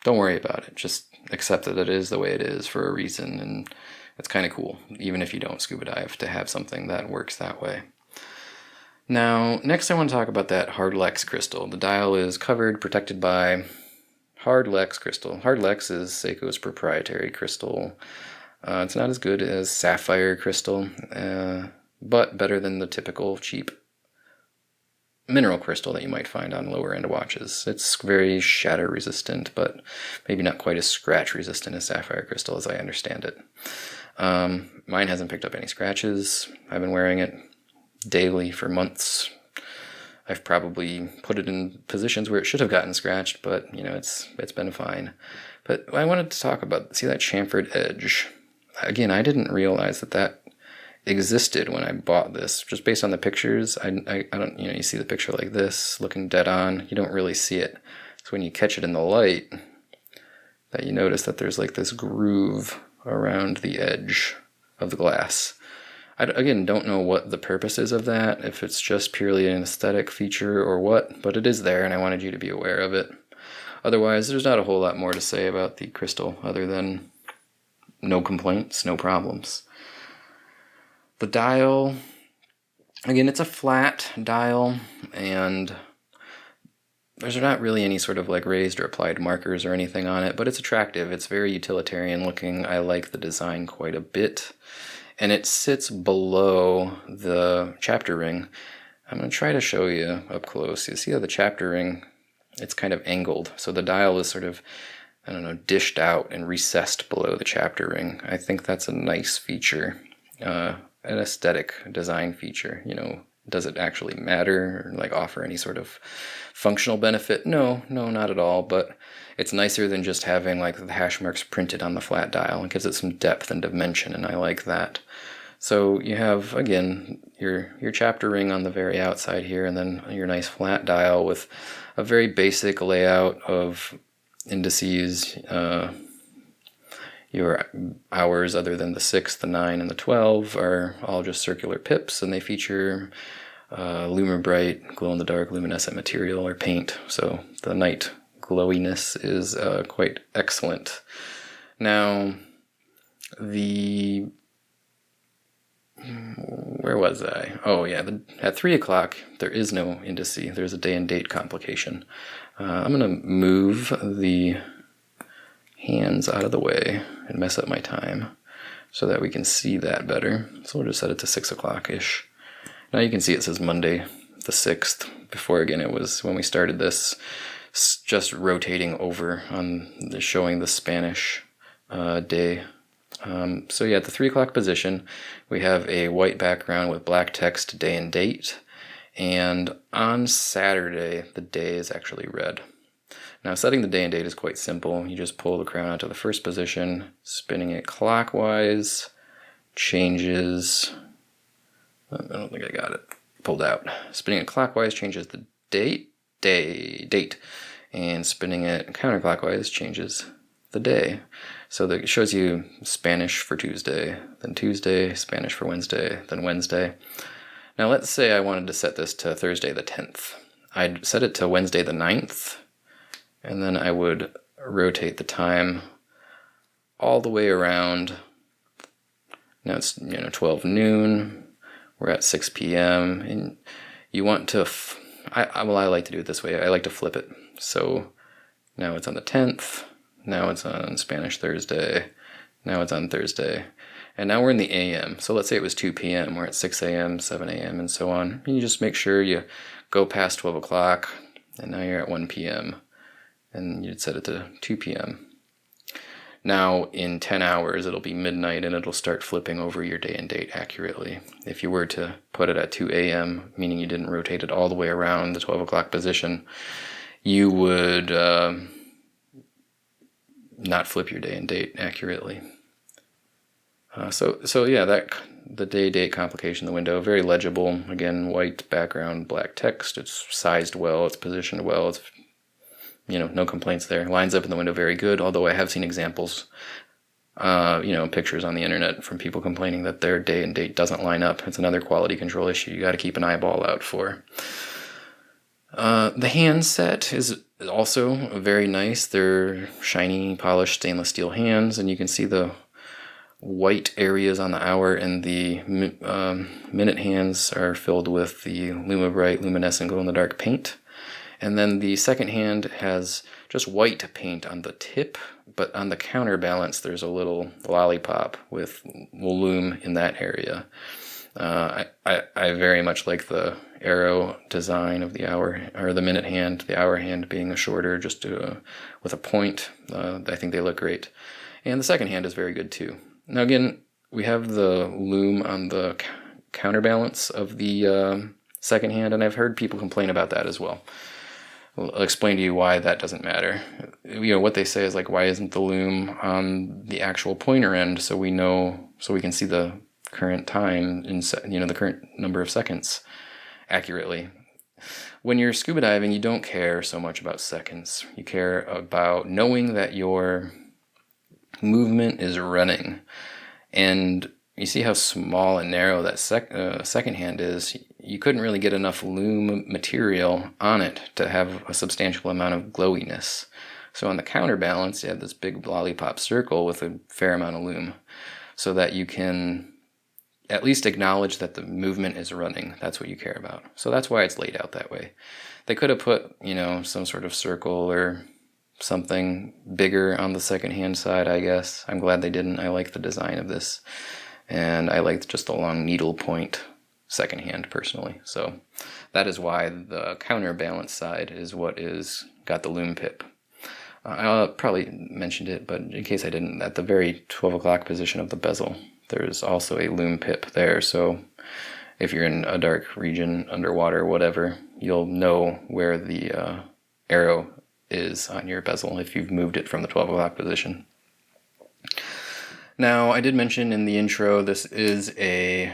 [SPEAKER 1] worry about it. Just accept that it is the way it is for a reason. And it's kind of cool, even if you don't scuba dive, to have something that works that way. Now, next I want to talk about that Hardlex crystal. The dial is covered, protected by Hardlex crystal. Hardlex is Seiko's proprietary crystal. It's not as good as sapphire crystal, but better than the typical cheap mineral crystal that you might find on lower end watches. It's very shatter resistant, but maybe not quite as scratch resistant as sapphire crystal as I understand it. Mine hasn't picked up any scratches. I've been wearing it daily for months. I've probably put it in positions where it should have gotten scratched, but you know, it's been fine. But I wanted to talk about, see that chamfered edge. Again, I didn't realize that existed when I bought this. Just based on the pictures, I don't, you see the picture like this, looking dead on, you don't really see it. So when you catch it in the light, that you notice that there's like this groove around the edge of the glass. I, again, don't know what the purpose is of that, if it's just purely an aesthetic feature or what, but it is there and I wanted you to be aware of it. Otherwise, there's not a whole lot more to say about the crystal other than no complaints, no problems. The dial, again, it's a flat dial and there's not really any sort of like raised or applied markers or anything on it, but it's attractive. It's very utilitarian looking. I like the design quite a bit. And it sits below the chapter ring. I'm going to try to show you up close. You see how the chapter ring, it's kind of angled. So the dial is sort of, I don't know, dished out and recessed below the chapter ring. I think that's a nice feature, an aesthetic design feature. Does it actually matter or like offer any sort of functional benefit? No, not at all. But it's nicer than just having like the hash marks printed on the flat dial. It gives it some depth and dimension, and I like that. So you have, again, your chapter ring on the very outside here, and then your nice flat dial with a very basic layout of indices. Your hours, other than the 6, the 9, and the 12, are all just circular pips, and they feature LumiBrite, glow-in-the-dark luminescent material or paint, so the night glowiness is quite excellent. Now, where was I? Oh yeah, at 3 o'clock, there is no indice. There's a day and date complication. I'm going to move the hands out of the way and mess up my time so that we can see that better. So we'll just set it to 6 o'clock-ish. Now you can see it says Monday the 6th. Before, again, it was when we started this, just rotating over on showing the Spanish day. So yeah, at the 3 o'clock position, we have a white background with black text, day and date. And on Saturday, the day is actually red. Now, setting the day and date is quite simple. You just pull the crown out to the first position, spinning it clockwise, changes, I don't think I got it pulled out. Spinning it clockwise changes the date, and spinning it counterclockwise changes the day. So that it shows you Spanish for Tuesday, then Tuesday, Spanish for Wednesday, then Wednesday. Now, let's say I wanted to set this to Thursday the 10th. I'd set it to Wednesday the 9th. And then I would rotate the time all the way around. Now it's 12 noon. We're at 6 p.m. And you want to, I like to do it this way. I like to flip it. So now it's on the 10th. Now it's on Spanish Thursday. Now it's on Thursday. And now we're in the AM. So let's say it was 2 p.m. We're at 6 a.m., 7 a.m., and so on. And you just make sure you go past 12 o'clock. And now you're at 1 p.m. And you'd set it to 2 p.m. Now, in 10 hours, it'll be midnight, and it'll start flipping over your day and date accurately. If you were to put it at 2 a.m., meaning you didn't rotate it all the way around the 12 o'clock position, you would not flip your day and date accurately. So yeah, the day-date complication in the window, very legible. Again, white background, black text. It's sized well, it's positioned well, it's no complaints there. Lines up in the window very good, although I have seen examples, pictures on the internet from people complaining that their day and date doesn't line up. It's another quality control issue you got to keep an eyeball out for. The handset is also very nice. They're shiny, polished stainless steel hands, and you can see the white areas on the hour, and the minute hands are filled with the Lumibright luminescent glow-in-the-dark paint. And then the second hand has just white paint on the tip, but on the counterbalance there's a little lollipop with lume in that area. I very much like the arrow design of the hour, or the minute hand, the hour hand being shorter, just with a point. I think they look great. And the second hand is very good too. Now again, we have the lume on the counterbalance of the second hand, and I've heard people complain about that as well. I'll explain to you why that doesn't matter. What they say is like, why isn't the lume on the actual pointer end so we know, so we can see the current time in the current number of seconds accurately. When you're scuba diving, you don't care so much about seconds. You care about knowing that your movement is running. And you see how small and narrow that second hand is. You couldn't really get enough lume material on it to have a substantial amount of glowiness. So on the counterbalance, you have this big lollipop circle with a fair amount of lume, so that you can at least acknowledge that the movement is running. That's what you care about. So that's why it's laid out that way. They could have put, some sort of circle or something bigger on the second hand side, I guess. I'm glad they didn't. I like the design of this. And I like just the long needle point second hand personally. So that is why the counterbalance side is what is got the lume pip. I probably mentioned it, but in case I didn't, at the very 12 o'clock position of the bezel, there's also a lume pip there. So if you're in a dark region, underwater, whatever, you'll know where the arrow is on your bezel if you've moved it from the 12 o'clock position. Now, I did mention in the intro, this is a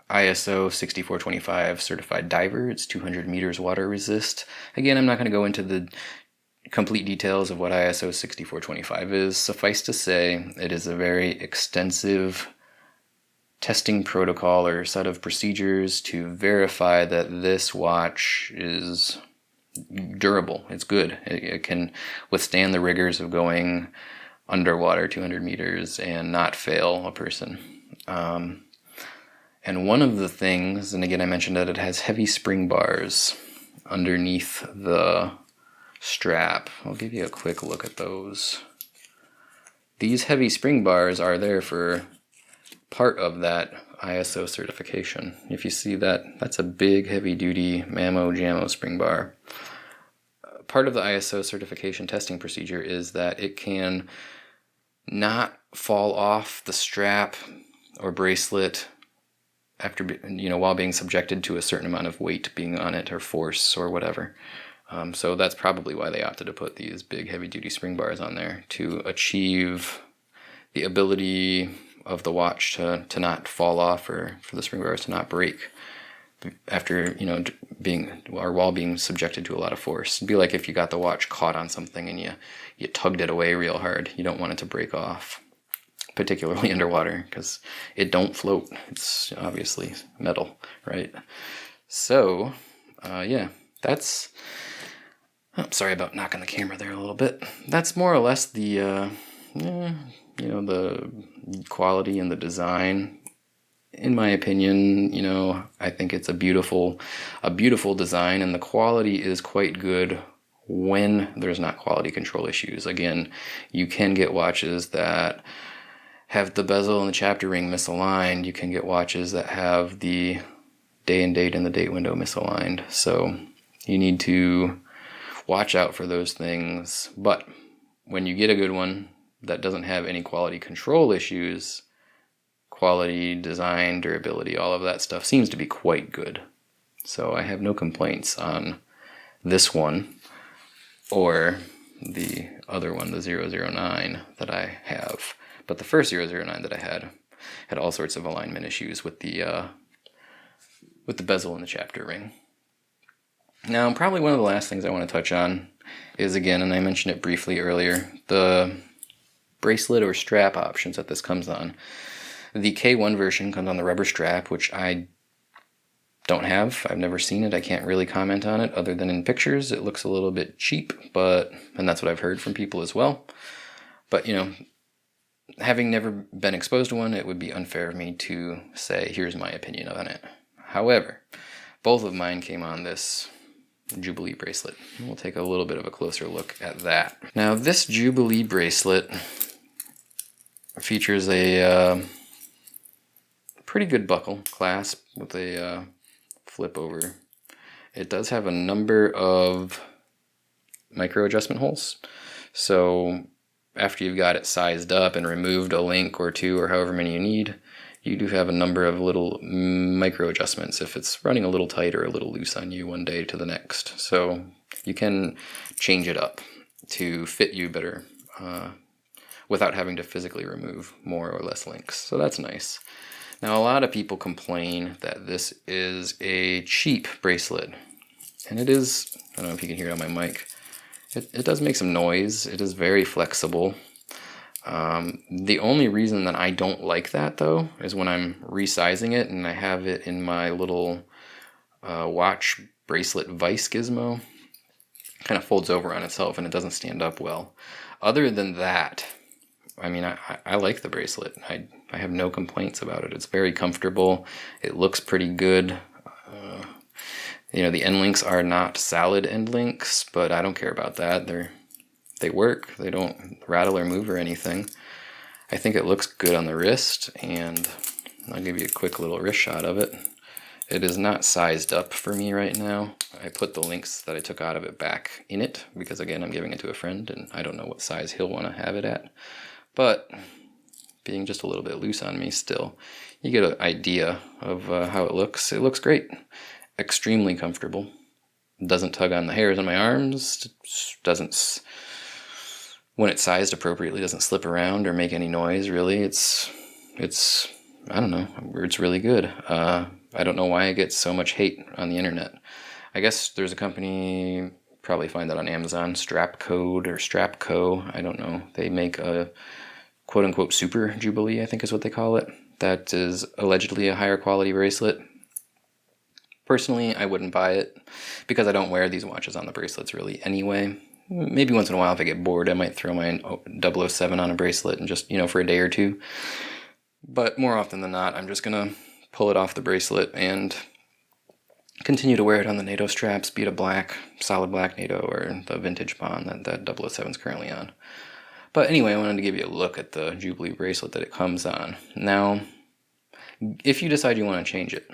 [SPEAKER 1] ISO 6425 certified diver. It's 200 meters water resist. Again, I'm not going to go into the complete details of what ISO 6425 is. Suffice to say, it is a very extensive testing protocol or set of procedures to verify that this watch is durable. It's good. It can withstand the rigors of going underwater 200 meters and not fail a person. And one of the things, and again I mentioned that it has heavy spring bars underneath the strap. I'll give you a quick look at those. These heavy spring bars are there for part of that ISO certification. If you see that, that's a big heavy duty Mammo Jammo spring bar. Part of the ISO certification testing procedure is that it can not fall off the strap or bracelet after, while being subjected to a certain amount of weight being on it or force or whatever. So that's probably why they opted to put these big heavy-duty spring bars on there, to achieve the ability of the watch to not fall off, or for the spring bars to not break after while being subjected to a lot of force. It'd be like if you got the watch caught on something and you tugged it away real hard. You don't want it to break off, particularly underwater, because it don't float. It's obviously metal, right? So that's sorry about knocking the camera there a little bit. That's more or less the the quality and the design. In my opinion, I think it's a beautiful design, and the quality is quite good when there's not quality control issues. Again, you can get watches that have the bezel and the chapter ring misaligned. You can get watches that have the day and date and the date window misaligned. So you need to watch out for those things. But when you get a good one that doesn't have any quality control issues, quality, design, durability, all of that stuff seems to be quite good. So I have no complaints on this one or the other one, the 009 that I have. But the first 009 that I had all sorts of alignment issues with the bezel and the chapter ring. Now, probably one of the last things I want to touch on is, again, and I mentioned it briefly earlier, the bracelet or strap options that this comes on. The K1 version comes on the rubber strap, which I don't have. I've never seen it. I can't really comment on it other than in pictures. It looks a little bit cheap, and that's what I've heard from people as well. But, having never been exposed to one, it would be unfair of me to say, here's my opinion on it. However, both of mine came on this Jubilee bracelet. We'll take a little bit of a closer look at that. Now, this Jubilee bracelet features a pretty good buckle clasp with a flip over. It does have a number of micro adjustment holes. So after you've got it sized up and removed a link or two or however many you need, you do have a number of little micro adjustments if it's running a little tight or a little loose on you one day to the next. So you can change it up to fit you better without having to physically remove more or less links. So that's nice. Now, a lot of people complain that this is a cheap bracelet, and it is. I don't know if you can hear it on my mic. It does make some noise. It is very flexible. The only reason that I don't like that, though, is when I'm resizing it and I have it in my little watch bracelet vice gizmo. It kind of folds over on itself and it doesn't stand up well. Other than that, I mean, I like the bracelet. I have no complaints about it. It's very comfortable. It looks pretty good. You know, the end links are not solid end links, but I don't care about that. They work. They don't rattle or move or anything. I think it looks good on the wrist, and I'll give you a quick little wrist shot of it. It is not sized up for me right now. I put the links that I took out of it back in it because, again, I'm giving it to a friend, and I don't know what size he'll want to have it at. But being just a little bit loose on me still, you get an idea of how it looks. It looks great. Extremely comfortable. Doesn't tug on the hairs on my arms. Doesn't, when it's sized appropriately, doesn't slip around or make any noise, really. It's I don't know. It's really good. I don't know why it gets so much hate on the internet. I guess there's a company, probably find that on Amazon, Strapcode or Strapco. I don't know. They make a quote-unquote Super Jubilee, I think is what they call it. That is allegedly a higher quality bracelet. Personally, I wouldn't buy it because I don't wear these watches on the bracelets really anyway. Maybe once in a while if I get bored, I might throw my 007 on a bracelet and just, for a day or two. But more often than not, I'm just going to pull it off the bracelet and continue to wear it on the NATO straps, be it a black, solid black NATO or the vintage bond that 007 is currently on. But anyway, I wanted to give you a look at the Jubilee bracelet that it comes on. Now, if you decide you want to change it,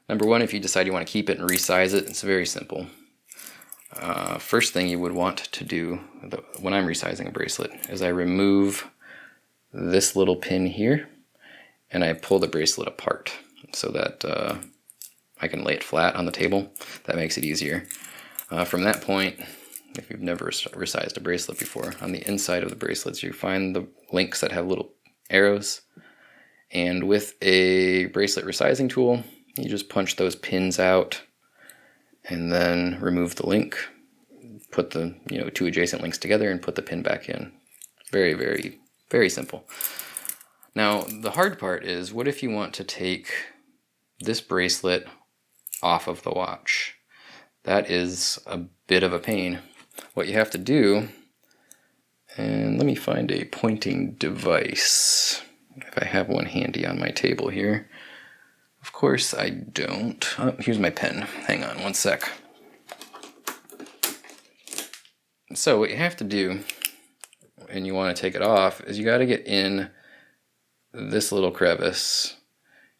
[SPEAKER 1] number one, if you decide you want to keep it and resize it, it's very simple. First thing you would want to do when I'm resizing a bracelet is I remove this little pin here and I pull the bracelet apart so that I can lay it flat on the table. That makes it easier. From that point, if you've never resized a bracelet before, on the inside of the bracelets you find the links that have little arrows, and with a bracelet resizing tool you just punch those pins out and then remove the link, put the two adjacent links together and put the pin back in. Very, very, very simple. Now the hard part is, what if you want to take this bracelet off of the watch? That is a bit of a pain. What you have to do, and let me find a pointing device if I have one handy on my table here. Of course I don't. Oh, here's my pen. Hang on one sec. So what you have to do, and you want to take it off, is you got to get in this little crevice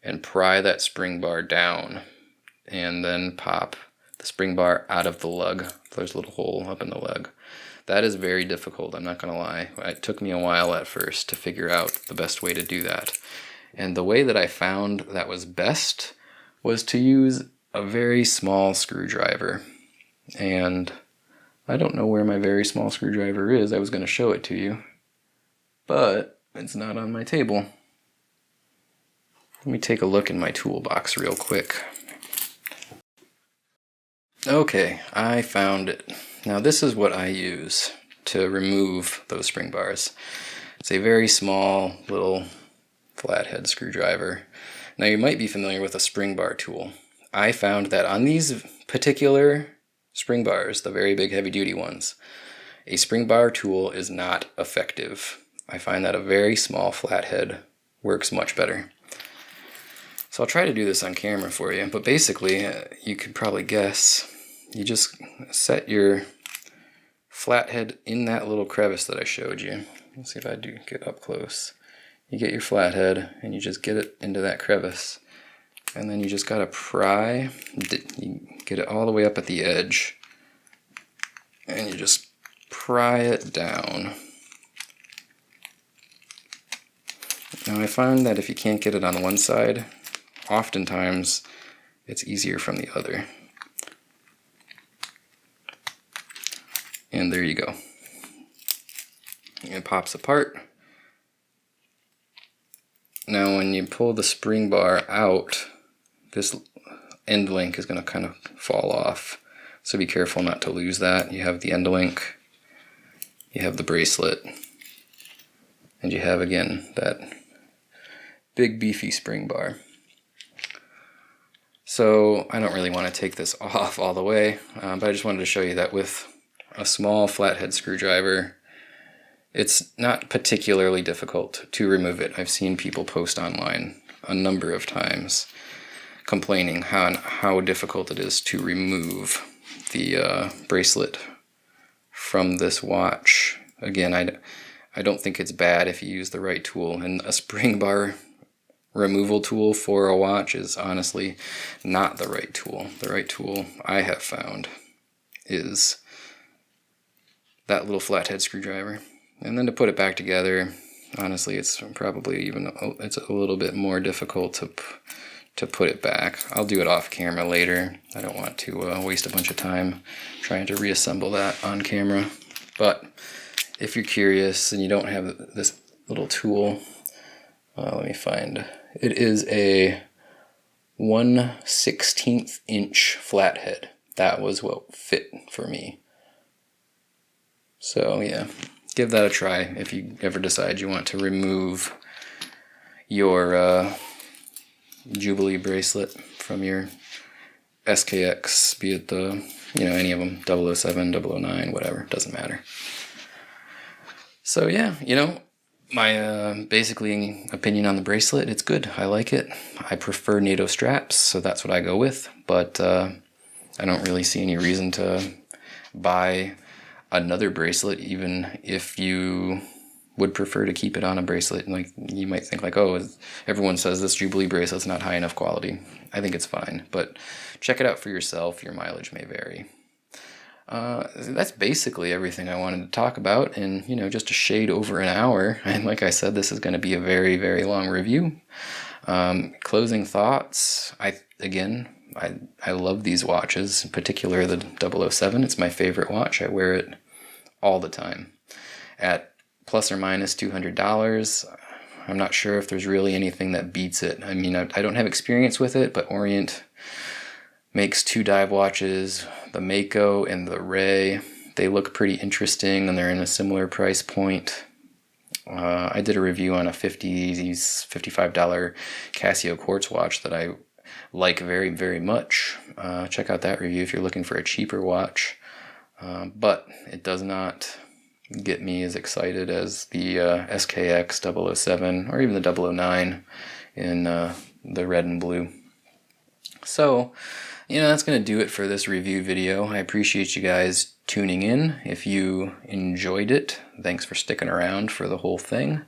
[SPEAKER 1] and pry that spring bar down and then pop the spring bar out of the lug. There's a little hole up in the lug. That is very difficult, I'm not going to lie. It took me a while at first to figure out the best way to do that. And the way that I found that was best was to use a very small screwdriver. And I don't know where my very small screwdriver is. I was going to show it to you, but it's not on my table. Let me take a look in my toolbox real quick. Okay, I found it. Now this is what I use to remove those spring bars. It's a very small little flathead screwdriver. Now you might be familiar with a spring bar tool. I found that on these particular spring bars, the very big heavy duty ones, a spring bar tool is not effective. I find that a very small flathead works much better. So I'll try to do this on camera for you, but basically you could probably guess, you just set your flathead in that little crevice that I showed you. Let's see if I do get up close. You get your flathead and you just get it into that crevice, and then you just gotta pry, you get it all the way up at the edge, and you just pry it down. Now I find that if you can't get it on one side, oftentimes it's easier from the other. And there you go. It pops apart. Now when you pull the spring bar out, this end link is going to kind of fall off. So be careful not to lose that. You have the end link, you have the bracelet, and you have, again, that big beefy spring bar. So I don't really want to take this off all the way, but I just wanted to show you that with a small flathead screwdriver, it's not particularly difficult to remove it. I've seen people post online a number of times complaining how difficult it is to remove the bracelet from this watch. Again, I don't think it's bad if you use the right tool, and a spring bar removal tool for a watch is honestly not the right tool. The right tool I have found is that little flathead screwdriver. And then to put it back together, honestly, it's probably it's a little bit more difficult to put it back. I'll do it off camera later. I don't want to waste a bunch of time trying to reassemble that on camera. But if you're curious and you don't have this little tool, let me find. It is a 1/16 inch flathead. That was what fit for me. So yeah, give that a try if you ever decide you want to remove your Jubilee bracelet from your SKX, be it the, any of them, 007, 009, whatever, doesn't matter. So yeah, my basically opinion on the bracelet, it's good. I like it. I prefer NATO straps, so that's what I go with, but I don't really see any reason to buy another bracelet, even if you would prefer to keep it on a bracelet. Like, you might think like, oh, everyone says this Jubilee bracelet's not high enough quality. I think it's fine, but check it out for yourself. Your mileage may vary. That's basically everything I wanted to talk about in, just a shade over an hour. And like I said, this is going to be a very, very long review. Closing thoughts. I love these watches, in particular the 007. It's my favorite watch. I wear it all the time. At plus or minus $200, I'm not sure if there's really anything that beats it. I mean, I don't have experience with it, but Orient makes two dive watches, the Mako and the Ray. They look pretty interesting, and they're in a similar price point. I did a review on a $55 Casio quartz watch that I like very, very much. Check out that review if you're looking for a cheaper watch. But it does not get me as excited as the SKX007 or even the 009 in the red and blue. So, that's going to do it for this review video. I appreciate you guys tuning in. If you enjoyed it, thanks for sticking around for the whole thing.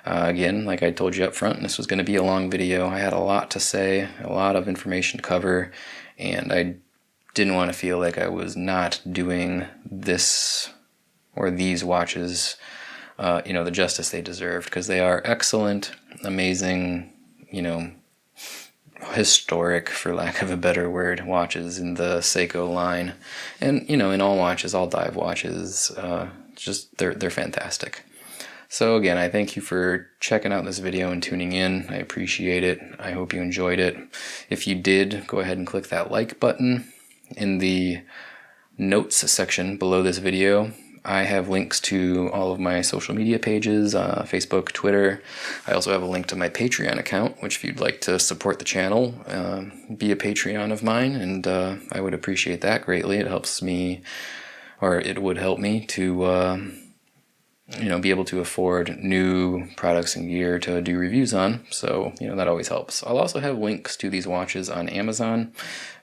[SPEAKER 1] Again, like I told you up front, this was going to be a long video. I had a lot to say, a lot of information to cover, and I didn't want to feel like I was not doing this or these watches, the justice they deserved, because they are excellent, amazing, historic, for lack of a better word, watches in the Seiko line. And, in all watches, all dive watches, they're fantastic. So again, I thank you for checking out this video and tuning in. I appreciate it. I hope you enjoyed it. If you did, go ahead and click that like button. In the notes section below this video, I have links to all of my social media pages, Facebook, Twitter. I also have a link to my Patreon account, which if you'd like to support the channel, be a Patreon of mine, and I would appreciate that greatly. It helps me, or it would help me to be able to afford new products and gear to do reviews on. So, that always helps. I'll also have links to these watches on Amazon.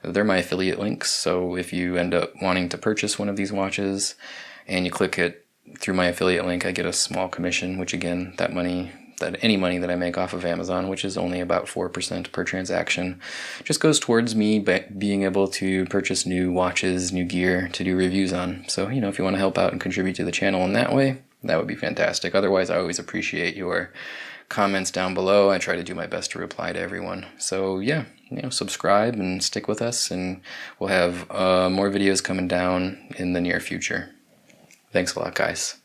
[SPEAKER 1] They're my affiliate links. So if you end up wanting to purchase one of these watches and you click it through my affiliate link, I get a small commission, which again, any money that I make off of Amazon, which is only about 4% per transaction, just goes towards me being able to purchase new watches, new gear to do reviews on. So, if you want to help out and contribute to the channel in that way, that would be fantastic. Otherwise, I always appreciate your comments down below. I try to do my best to reply to everyone. So yeah, subscribe and stick with us, and we'll have more videos coming down in the near future. Thanks a lot, guys.